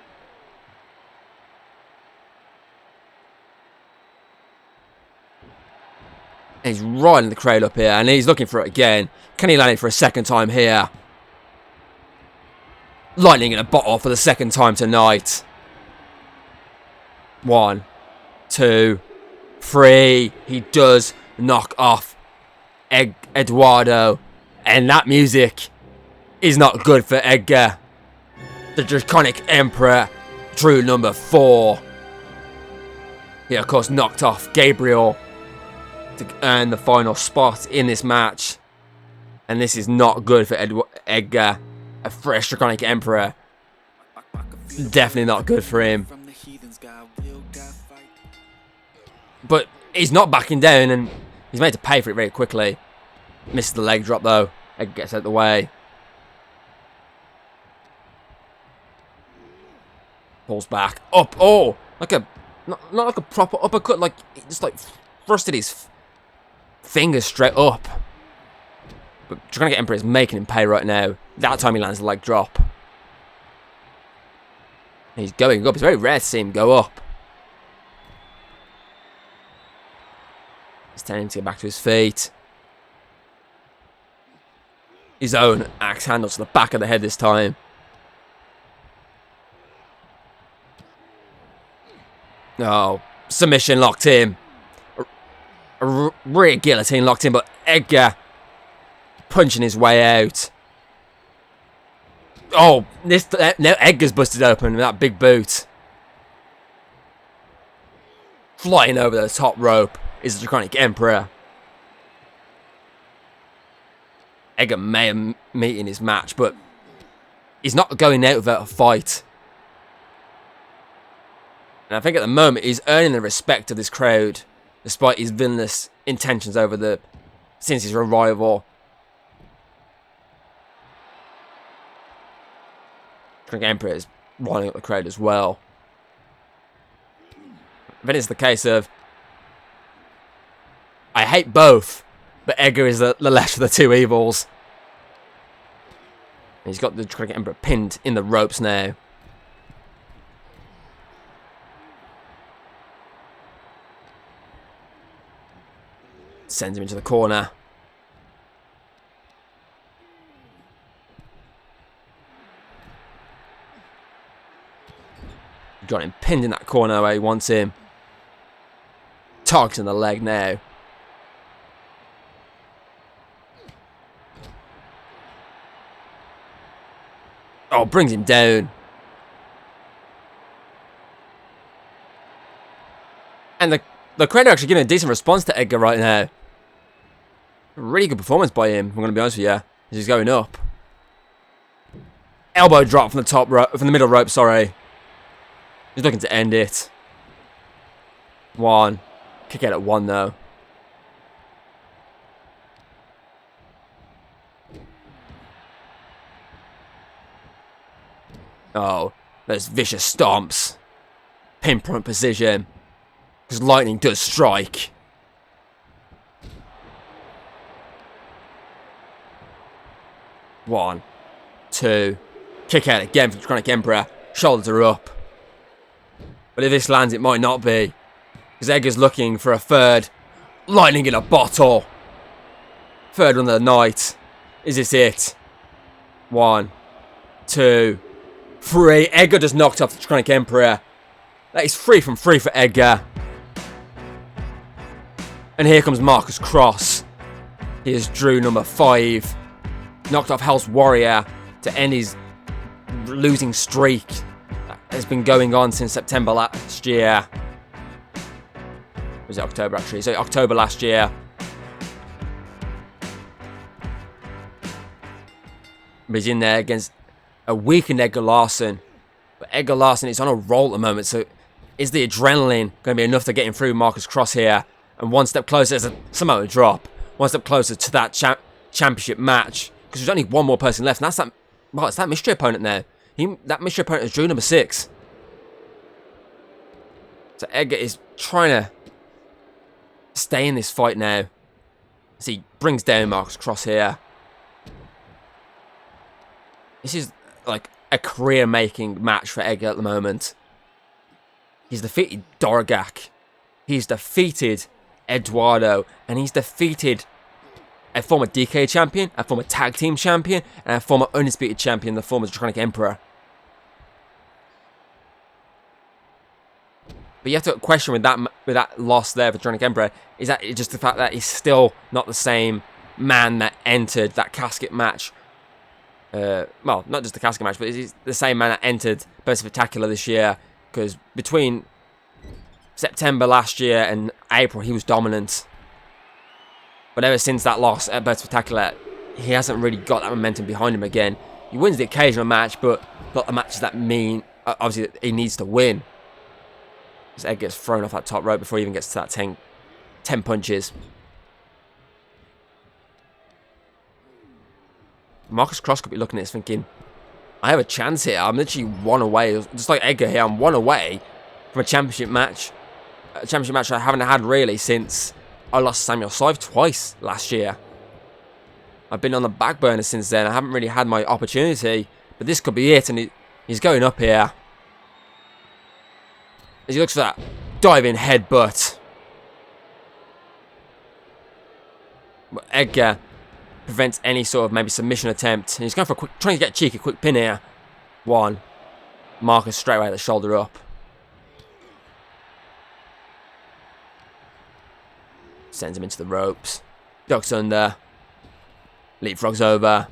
And he's riding the crowd up here, and he's looking for it again. Can he land it for a second time here? Lightning in a bottle for the second time tonight. 1, 2, 3. He does knock off Eduardo. And that music is not good for Edgar. The Draconic Emperor drew number 4. He, of course, knocked off Gabriel to earn the final spot in this match. And this is not good for Edgar. A fresh Draconic Emperor. Definitely not good for him. But he's not backing down, and he's made to pay for it very quickly. Misses the leg drop, though. Edgar gets out of the way. Pulls back. Up. Oh! Like a... Not like a proper uppercut. Like, just like thrusted his fingers straight up. But Draconic Emperor is making him pay right now. That time he lands the leg drop. He's going up. It's very rare to see him go up. He's tending to get back to his feet. His own axe handle to the back of the head this time. Oh, submission locked in. A rear guillotine locked in, but Edgar punching his way out. Oh, now Edgar's busted open with that big boot. Flying over the top rope is the Draconic Emperor. Edgar may have meeting his match, but he's not going out without a fight. And I think at the moment he's earning the respect of this crowd, despite his villainous intentions since his arrival. Draconic Emperor is riling up the crowd as well. Then it's the case of, I hate both, but Edgar is the less of the two evils. And he's got the Draconic Emperor pinned in the ropes now. Sends him into the corner. Got him pinned in that corner where he wants him. Targeting the leg now. Oh, brings him down. And the crowd are actually giving a decent response to Edgar right now. Really good performance by him, I'm going to be honest with you. As he's going up. Elbow drop from the top rope, from the middle rope, sorry. He's looking to end it. 1. Kick out at 1 though. Oh, those vicious stomps. Pinpoint precision. Because lightning does strike. One, 2. Kick out again for the Draconic Emperor. Shoulders are up. But if this lands, it might not be. Because Edgar's looking for a third. Lightning in a bottle. Third one of the night. Is this it? 1, 2, 3. Edgar just knocked off the Draconic Emperor. That is 3 from 3 for Edgar. And here comes Marcus Cross. Here's Drew number 5. Knocked off Hell's Warrior to end his losing streak that has been going on since September last year. Was it October actually? So October last year. But he's in there against a weakened Edgar Larson. But Edgar Larson is on a roll at the moment, so is the adrenaline going to be enough to get him through Marcus Cross here? And one step closer, there's a Samoa drop. One step closer to that championship match. Because there's only one more person left, and that's that. Well, it's that mystery opponent now. That mystery opponent is Drew number 6. So Edgar is trying to stay in this fight now. As he brings down Marcus Cross here. This is like a career-making match for Edgar at the moment. He's defeated Doragak. He's defeated Eduardo. And he's defeated a former DKE champion, a former tag team champion, and a former undisputed champion, the former Draconic Emperor. But you have to question with that loss there for Draconic Emperor, is that just the fact that he's still not the same man that entered that casket match well, not just the casket match, but he's the same man that entered Burst Spectacular this year. Because between September last year and April, he was dominant. But ever since that loss at Burst Spectacular, he hasn't really got that momentum behind him again. He wins the occasional match, but not the matches that mean, obviously, he needs to win. His egg gets thrown off that top rope before he even gets to that 10 punches. Marcus Cross could be looking at this thinking, I have a chance here. I'm literally one away. Just like Edgar here, I'm one away from a championship match. A championship match I haven't had really since I lost Samuel Scythe twice last year. I've been on the back burner since then. I haven't really had my opportunity. But this could be it. And he's going up here. As he looks for that diving headbutt. But Edgar prevents any sort of maybe submission attempt. And he's going for a quick, trying to get a cheeky quick pin here. One. Marcus straight away the shoulder up. Sends him into the ropes. Ducks under. Leapfrogs over.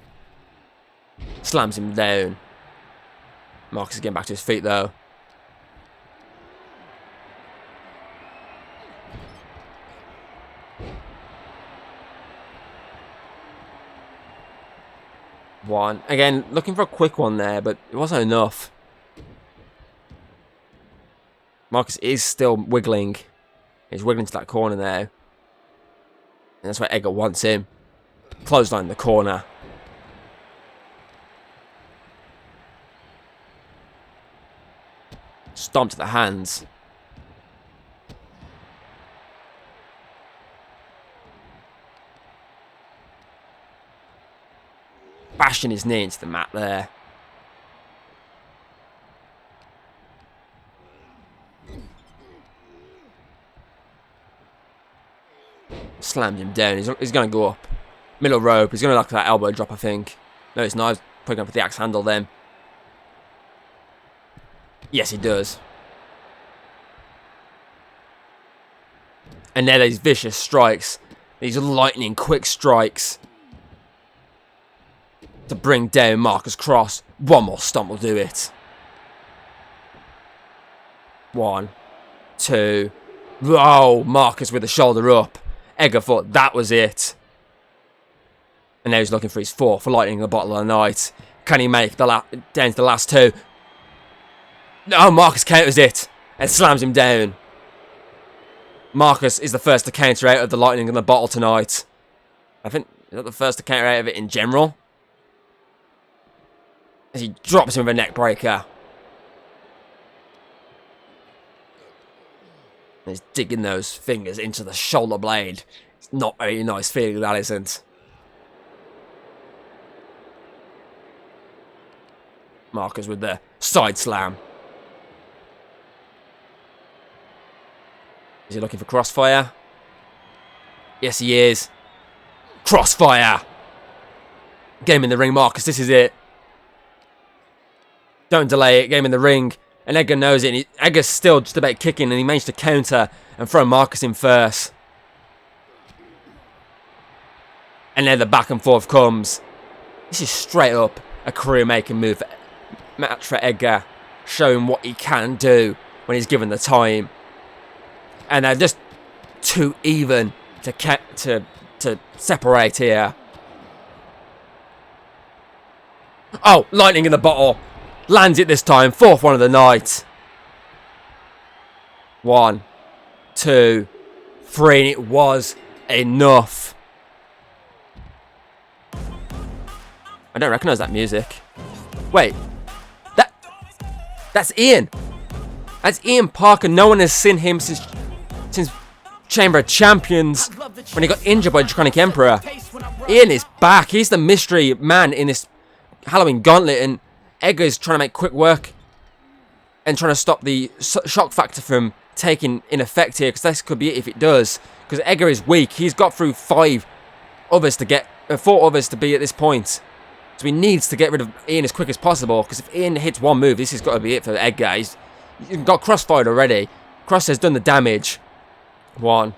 Slams him down. Marcus is getting back to his feet though. One. Again, looking for a quick one there, but it wasn't enough. Marcus is still wiggling. He's wiggling to that corner now. And that's where Edgar wants him. Clothesline in the corner. Stomp to the hands. Bashing his knee into the mat there. Slams him down. He's going to go up. Middle rope. He's going to lock that elbow drop, I think. No, it's not. He's putting up with the axe handle then. Yes, he does. And then these vicious strikes. These lightning quick strikes. To bring down Marcus Cross. One more stomp will do it. 1, 2. Oh, Marcus with the shoulder up. Edgar thought that was it. And now he's looking for his 4th for lightning the bottle of the night. Can he make the down to the last 2? No, Marcus counters it and slams him down. Marcus is the first to counter out of the lightning in the bottle tonight. I think is that the first to counter out of it in general. As he drops him with a neck breaker. And he's digging those fingers into the shoulder blade. It's not very nice feeling, that isn't. Marcus with the side slam. Is he looking for crossfire? Yes, he is. Crossfire! Get him in the ring, Marcus. This is it. Don't delay it. Get him in the ring. And Edgar knows it. And Edgar's still just about kicking. And he managed to counter and throw Marcus in first. And then the back and forth comes. This is straight up a career-making move. Match for Edgar. Showing what he can do when he's given the time. And they're just too even to separate here. Oh, lightning in the bottle. Lands it this time. 4th one of the night. 1, 2, 3. And it was enough. I don't recognise that music. Wait. That's Ian. That's Ian Parker. No one has seen him since Chamber of Champions when he got injured by Draconic Emperor. Ian is back. He's the mystery man in this Halloween Gauntlet, and Edgar is trying to make quick work and trying to stop the shock factor from taking in effect here, because this could be it if it does. Because Edgar is weak. He's got through 4 others to be at this point. So he needs to get rid of Ian as quick as possible, because if Ian hits one move, this has got to be it for Edgar. He's got crossfired already. Cross has done the damage. 1.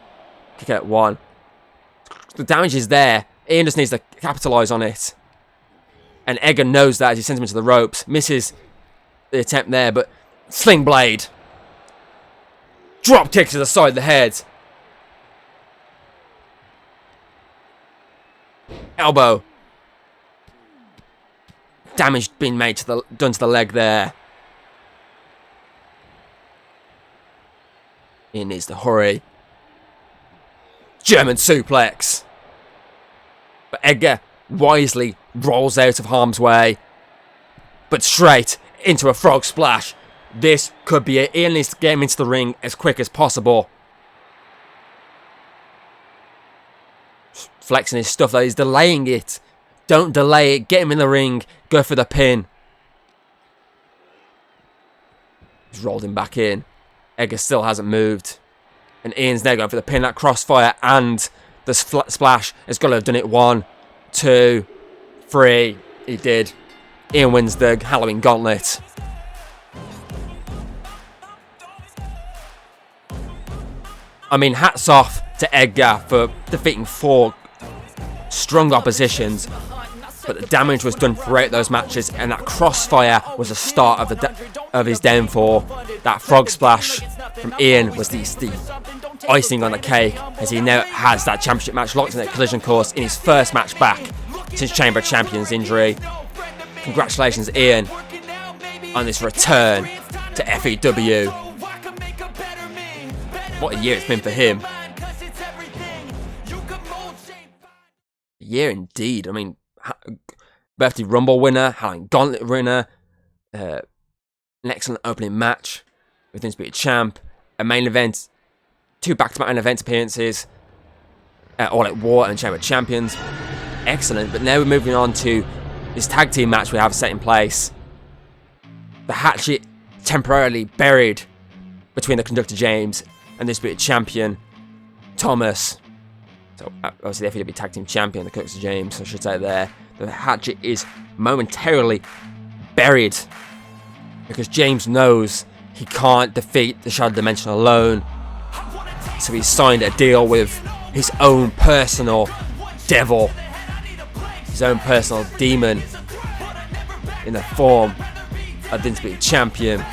Kick out 1. The damage is there. Ian just needs to capitalise on it. And Edgar knows that as he sends him into the ropes. Misses the attempt there, but Sling Blade. Drop kick to the side of the head. Elbow. Damage being made done to the leg there. He needs to hurry. German suplex. But Edgar wisely rolls out of harm's way. But straight into a frog splash. This could be it. Ian needs to get him into the ring as quick as possible. Flexing his stuff though. He's delaying it. Don't delay it. Get him in the ring. Go for the pin. He's rolled him back in. Edgar still hasn't moved. And Ian's now going for the pin. That crossfire and the splash has got to have done it. 1, 2, 3. He did. Ian wins the Halloween Gauntlet. I mean, hats off to Edgar for defeating 4 strong oppositions. But the damage was done throughout those matches, and that crossfire was the start of his downfall. That frog splash from Ian was the icing on the cake, as he now has that championship match locked in that collision course in his first match back since Chamber of Champions injury. Congratulations, Ian, on this return to FEW. What a year it's been for him. A year indeed. I mean, Birthday Rumble winner, Halloween Gauntlet winner, an excellent opening match with Undisputed Champ, a main event, 2 back-to-back main event appearances, All Out War and Chamber of Champions. Excellent, but now we're moving on to this tag team match we have set in place. The hatchet temporarily buried between the Conductor James and the Undisputed Champion Thomas. So obviously the FEW Tag Team Champion, the Conductor James, I should say there. The hatchet is momentarily buried because James knows he can't defeat the Shadow Dimension alone. So he's signed a deal with his own personal devil, his own personal demon, in the form of the Undisputed Champion.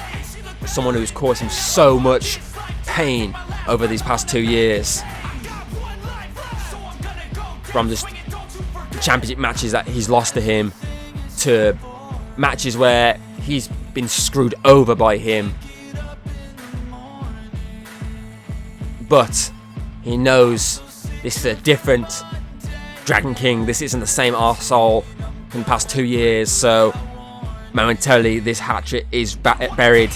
Someone who's caused him so much pain over these past 2 years. From just championship matches that he's lost to him, to matches where he's been screwed over by him. But he knows this is a different Dragon King. This isn't the same arsehole from the past 2 years. So momentarily this hatchet is buried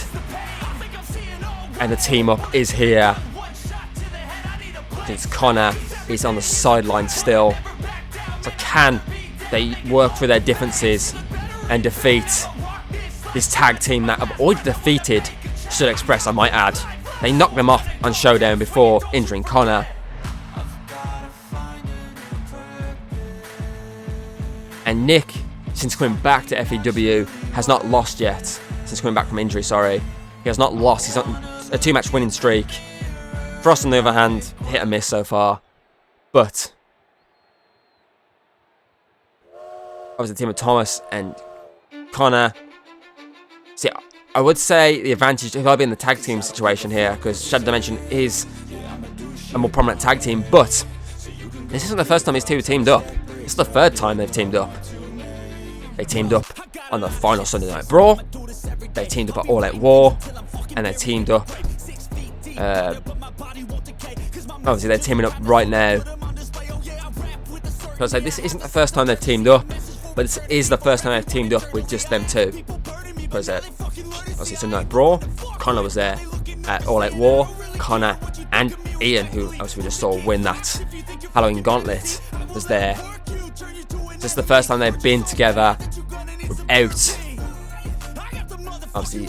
and the team up is here. Since Connor is on the sideline still. So can they work through their differences and defeat this tag team that have already defeated Stud Express, I might add. They knocked them off on Showdown before injuring Connor. And Nick, since coming back to FEW, has not lost yet. Since coming back from injury, sorry. He has not lost. He's on a 2-match winning streak. Frost, on the other hand, hit and miss so far. But obviously the team of Thomas and Connor. See, I would say the advantage if I'd be in the tag team situation here, because Shadow Dimension is a more prominent tag team, but this isn't the first time these two teamed up. It's the 3rd time they've teamed up. They teamed up on the final Sunday Night Brawl, they teamed up at All Out War, and they teamed up obviously they're teaming up right now. So I'd say this isn't the first time they've teamed up, but this is the first time they've teamed up with just them two. Because obviously Sunday Night Brawl, Connor was there. At All Out War, Connor and Ian, who obviously we just saw win that Halloween Gauntlet, was there. This is the first time they've been together without obviously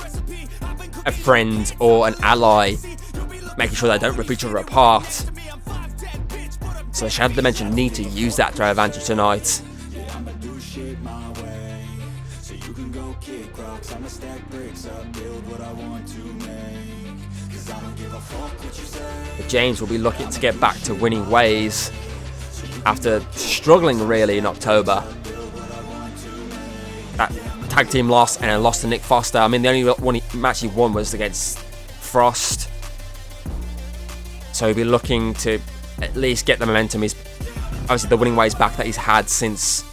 a friend or an ally, making sure they don't rip each other apart. So the Shadow Dimension need to use that to their advantage tonight. But James will be looking to get back to winning ways after struggling really in October. that tag team loss and then lost to Nick Foster. I mean, the only match he won was against Frost. So he'll be looking to at least get the momentum. He's obviously the winning ways back that he's had since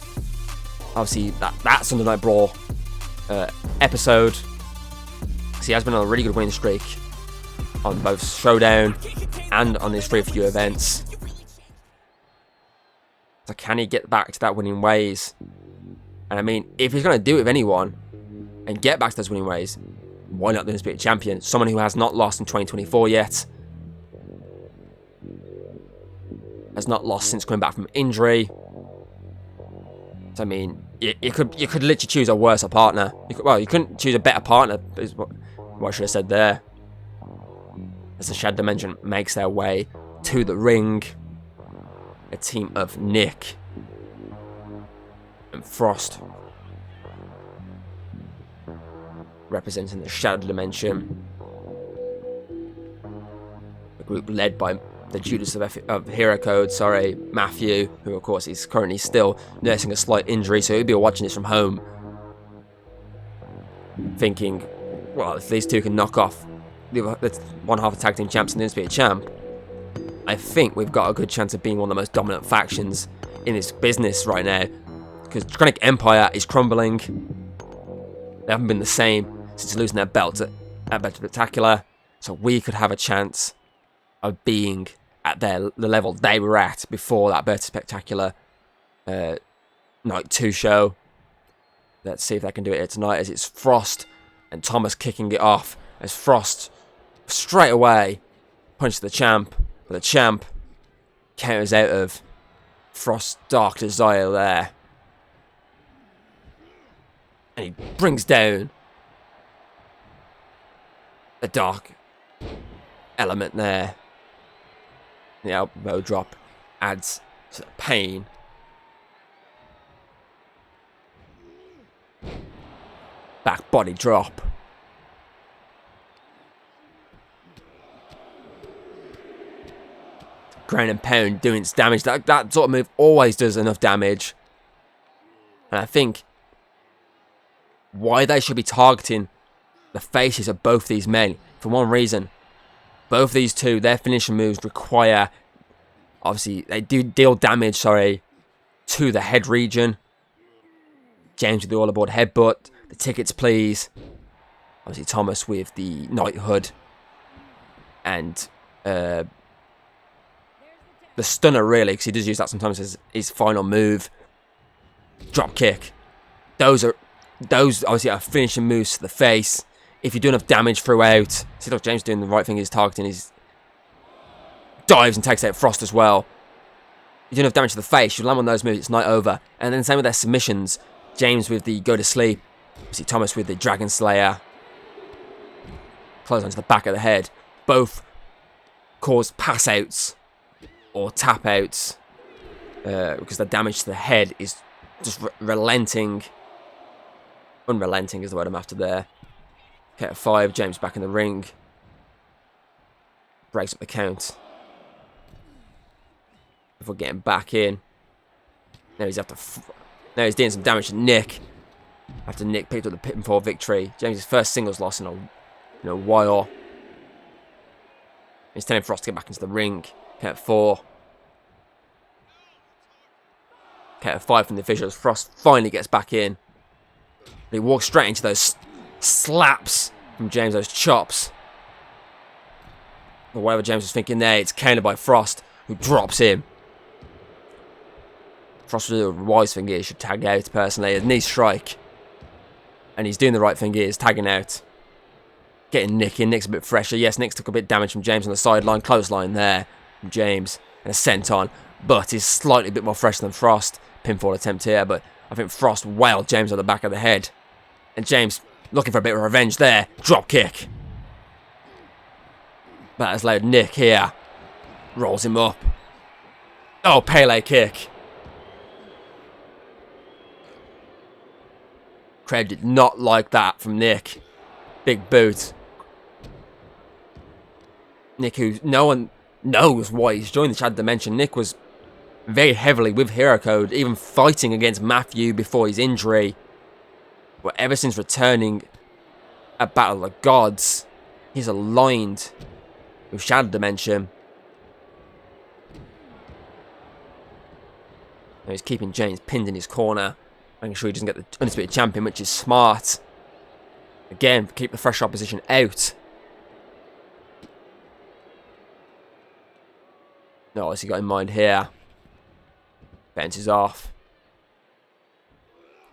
obviously that Sunday Night Brawl episode. So he has been on a really good winning streak on both Showdown and on his few events. So can he get back to that winning ways? And I mean, if he's going to do it with anyone and get back to those winning ways, why not the Undisputed Champion? Someone who has not lost in 2024 yet. Has not lost since coming back from injury. So I mean, you could literally choose a worse partner. You couldn't choose a better partner, is what I should have said there. As the Shadow Dimension makes their way to the ring, a team of Nick and Frost representing the Shadow Dimension. A group led by the Judas of Hero Code, Matthew, who of course is currently still nursing a slight injury, so he'll be watching this from home, thinking, well, if these two can knock off the one half of tag team champs and the Undisputed Champ, I think we've got a good chance of being one of the most dominant factions in this business right now. Because Draconic Empire is crumbling. They haven't been the same since losing their belt at Better Spectacular. So we could have a chance of being at the level they were at before that Better Spectacular Night 2 show. Let's see if they can do it here tonight, as it's Frost and Thomas kicking it off. As Frost straight away punches the champ, but the champ counters out of Frost's Dark Desire there. And he brings down a dark element there. The elbow drop adds to the pain. Back body drop. Ground and pound doing its damage. That sort of move always does enough damage. And I think why they should be targeting the faces of both these men, for one reason. Both these two, their finishing moves require, obviously, they do deal damage, to the head region. James with the all aboard headbutt. The tickets, please. Obviously, Thomas with the knighthood. And the stunner, really, because he does use that sometimes as his final move. Drop kick. Those obviously are finishing moves to the face. If you do enough damage throughout, see, look, James doing the right thing. He's targeting his dives and takes out Frost as well. You do enough damage to the face, you land on those moves, it's night over. And then same with their submissions. James with the go to sleep. See Thomas with the Dragon Slayer. Close onto the back of the head. Both cause pass outs or tap outs because the damage to the head is just relenting. Unrelenting is the word I'm after there. Count of 5, James back in the ring. Breaks up the count. Before getting back in. Now he's now he's doing some damage to Nick. After Nick picked up the pinfall victory. James' first singles loss in a while. He's telling Frost to get back into the ring. Count of 4. Count of 5 from the officials. Frost finally gets back in. He walks straight into those slaps from James, those chops. Or whatever James was thinking there, it's countered by Frost, who drops him. Frost would do a wise thing here, should tag out personally. A knee strike. And he's doing the right thing here, he's tagging out. Getting Nick in, Nick's a bit fresher. Yes, Nick's took a bit of damage from James on the sideline. Clothesline there from James. And a senton. But he's slightly a bit more fresh than Frost. Pinfall attempt here, but I think Frost wailed James on the back of the head. And James looking for a bit of revenge there. Drop kick. That has allowed Nick here. Rolls him up. Oh, Pele kick. Crowd did not like that from Nick. Big boot. Nick, who no one knows why he's joined the Shadow Dimension. Nick was very heavily with Hero Code, even fighting against Matthew before his injury. But ever since returning at Battle of the Gods, he's aligned with Shadow Dimension. And he's keeping James pinned in his corner, making sure he doesn't get the Undisputed Champion, which is smart. Again, keep the fresh opposition out. No, what's he got in mind here? Bounces off.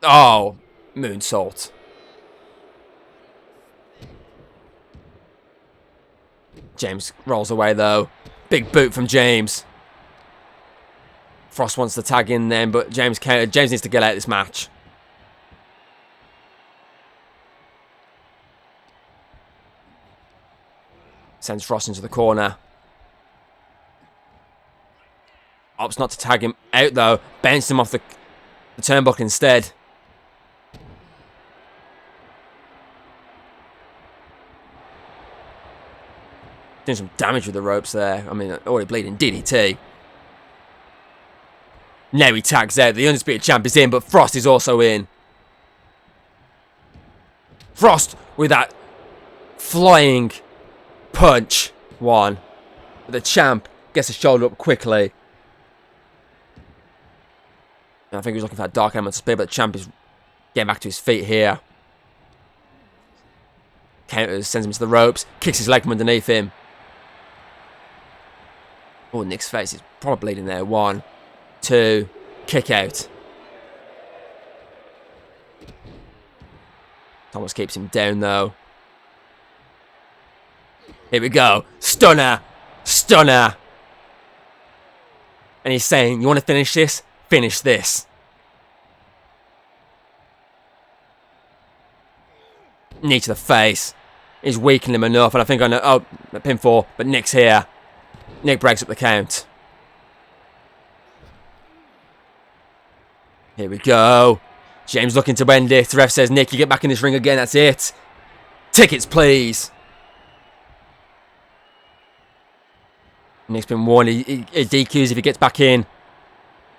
Oh, moonsault. James rolls away though. Big boot from James. Frost wants to tag in then, but James needs to get out of this match. Sends Frost into the corner. Opts not to tag him out though. Bounced him off the turnbuckle instead. Doing some damage with the ropes there. I mean, already bleeding DDT. Now he tags out. The Undisputed Champ is in, but Frost is also in. Frost with that flying punch. One. The Champ gets his shoulder up quickly. I think he was looking for that dark element to spear, but the Champ is getting back to his feet here. Counters, sends him to the ropes, kicks his leg from underneath him. Oh, Nick's face is probably bleeding there. 1, 2, kick out. Thomas keeps him down though. Here we go. Stunner. Stunner. And he's saying, you want to finish this? Finish this. Knee to the face. He's weakening him enough, and I think I know. Oh, a pinfall, but Nick's here. Nick breaks up the count. Here we go. James looking to end it. The ref says, Nick, you get back in this ring again. That's it. Tickets, please. Nick's been warned. He DQs if he gets back in.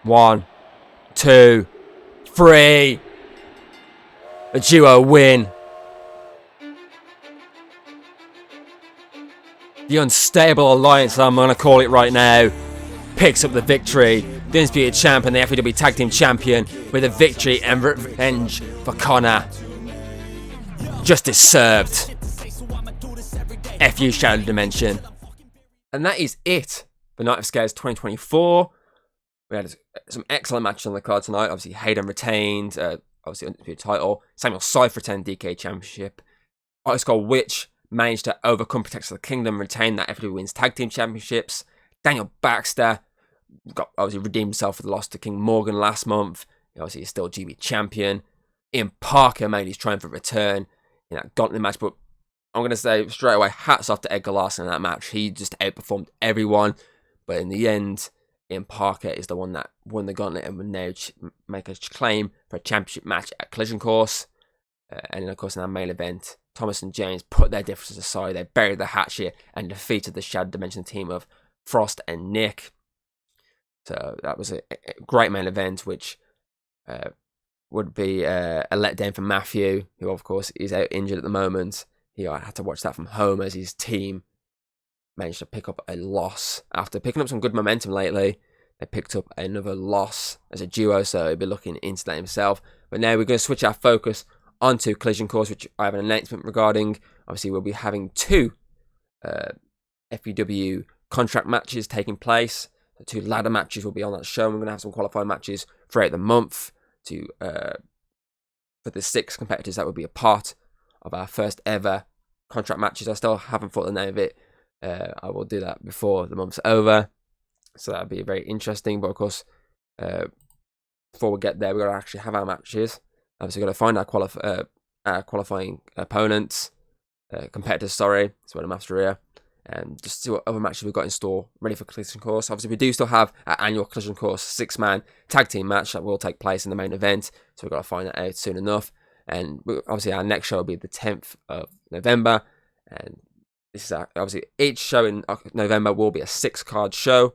1, 2, 3. A duo win. The Unstable Alliance, I'm going to call it right now, picks up the victory. The Undisputed Champ and the FAW Tag Team Champion with a victory and revenge for Connor. Justice served. FU Shadow Dimension. And that is it for Night of Scares 2024. We had some excellent matches on the card tonight. Obviously, Hayden retained, obviously, Undisputed title. Samuel Scythe retained DKE Championship. Oscar Witch managed to overcome Protectors of the Kingdom, retain that FW Women's Tag Team Championships. Daniel Baxter obviously redeemed himself for the loss to King Morgan last month. Obviously, he's still GB champion. Ian Parker made his triumphant return in that gauntlet match, but I'm going to say straight away, hats off to Edgar Larson in that match. He just outperformed everyone, but in the end, Ian Parker is the one that won the gauntlet and will now make a claim for a championship match at Collision Course. And then, of course, in our main event, Thomas and James put their differences aside. They buried the hatchet and defeated the Shadow Dimension team of Frost and Nick. So that was a great main event, which would be a letdown for Matthew, who, of course, is out injured at the moment. He had to watch that from home as his team managed to pick up a loss. After picking up some good momentum lately, they picked up another loss as a duo, so he'll be looking into that himself. But now we're going to switch our focus onto Collision Course, which I have an announcement regarding. Obviously, we'll be having 2 FEW contract matches taking place. The 2 ladder matches will be on that show. We're going to have some qualifying matches throughout the month for the 6 competitors that will be a part of our first ever contract matches. I still haven't thought the name of it. I will do that before the month's over. So that'll be very interesting. But of course, before we get there, we've got to actually have our matches. Obviously, we've got to find our qualifying opponents, competitors, sorry. That's what I'm after here. And just see what other matches we've got in store ready for Collision Course. Obviously, we do still have our annual Collision Course 6-man tag team match that will take place in the main event. So we've got to find that out soon enough. And obviously, our next show will be the 10th of November. And this is obviously each show in November will be a 6-card show.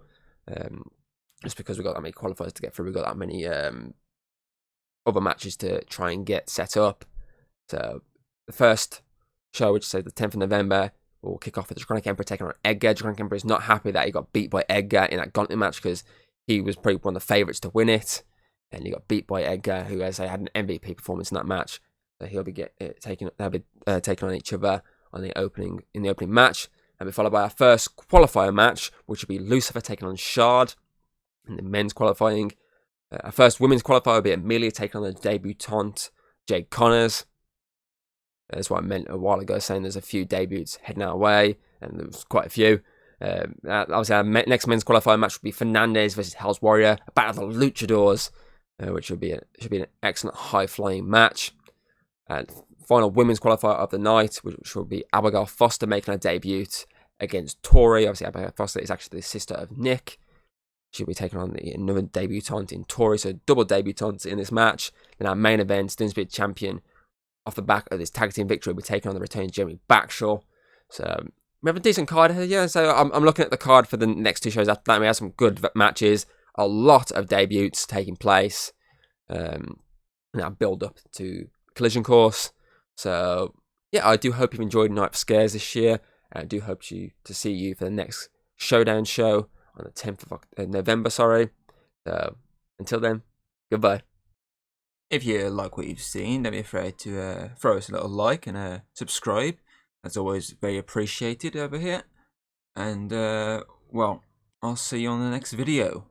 Just because we've got that many qualifiers to get through, we've got that many other matches to try and get set up. So the first show, which is the 10th of November, will kick off with the Draconic Emperor taking on Edgar. Draconic Emperor is not happy that he got beat by Edgar in that gauntlet match because he was probably one of the favourites to win it, and he got beat by Edgar, who, as I had an MVP performance in that match. So he'll be taking on each other in the opening match, and be followed by our first qualifier match, which will be Lucifer taking on Shard in the men's qualifying. Our first women's qualifier will be Amelia taking on the debutante Jade Connors. That's what I meant a while ago, saying there's a few debuts heading our way, and there was quite a few. Obviously, our next men's qualifier match will be Fernandez versus Hell's Warrior, a battle of the Luchadors, which should be an excellent high-flying match. And final women's qualifier of the night, which will be Abigail Foster making her debut against Tori. Obviously, Abigail Foster is actually the sister of Nick. She'll be taking on another debutante in Tori, so double debutantes in this match. Then our main event, Undisputed Champion, off the back of this tag team victory, we're taking on the returning Jeremy Baxter. So we have a decent card here. Yeah, so I'm looking at the card for the next two shows after that. We have some good matches, a lot of debuts taking place. Now build up to Collision Course. So yeah, I do hope you've enjoyed Night of Scares this year. I do hope to see you for the next Showdown show on the 10th of November. So until then, goodbye. If you like what you've seen, don't be afraid to throw us a little like and subscribe. That's always very appreciated over here. And, well, I'll see you on the next video.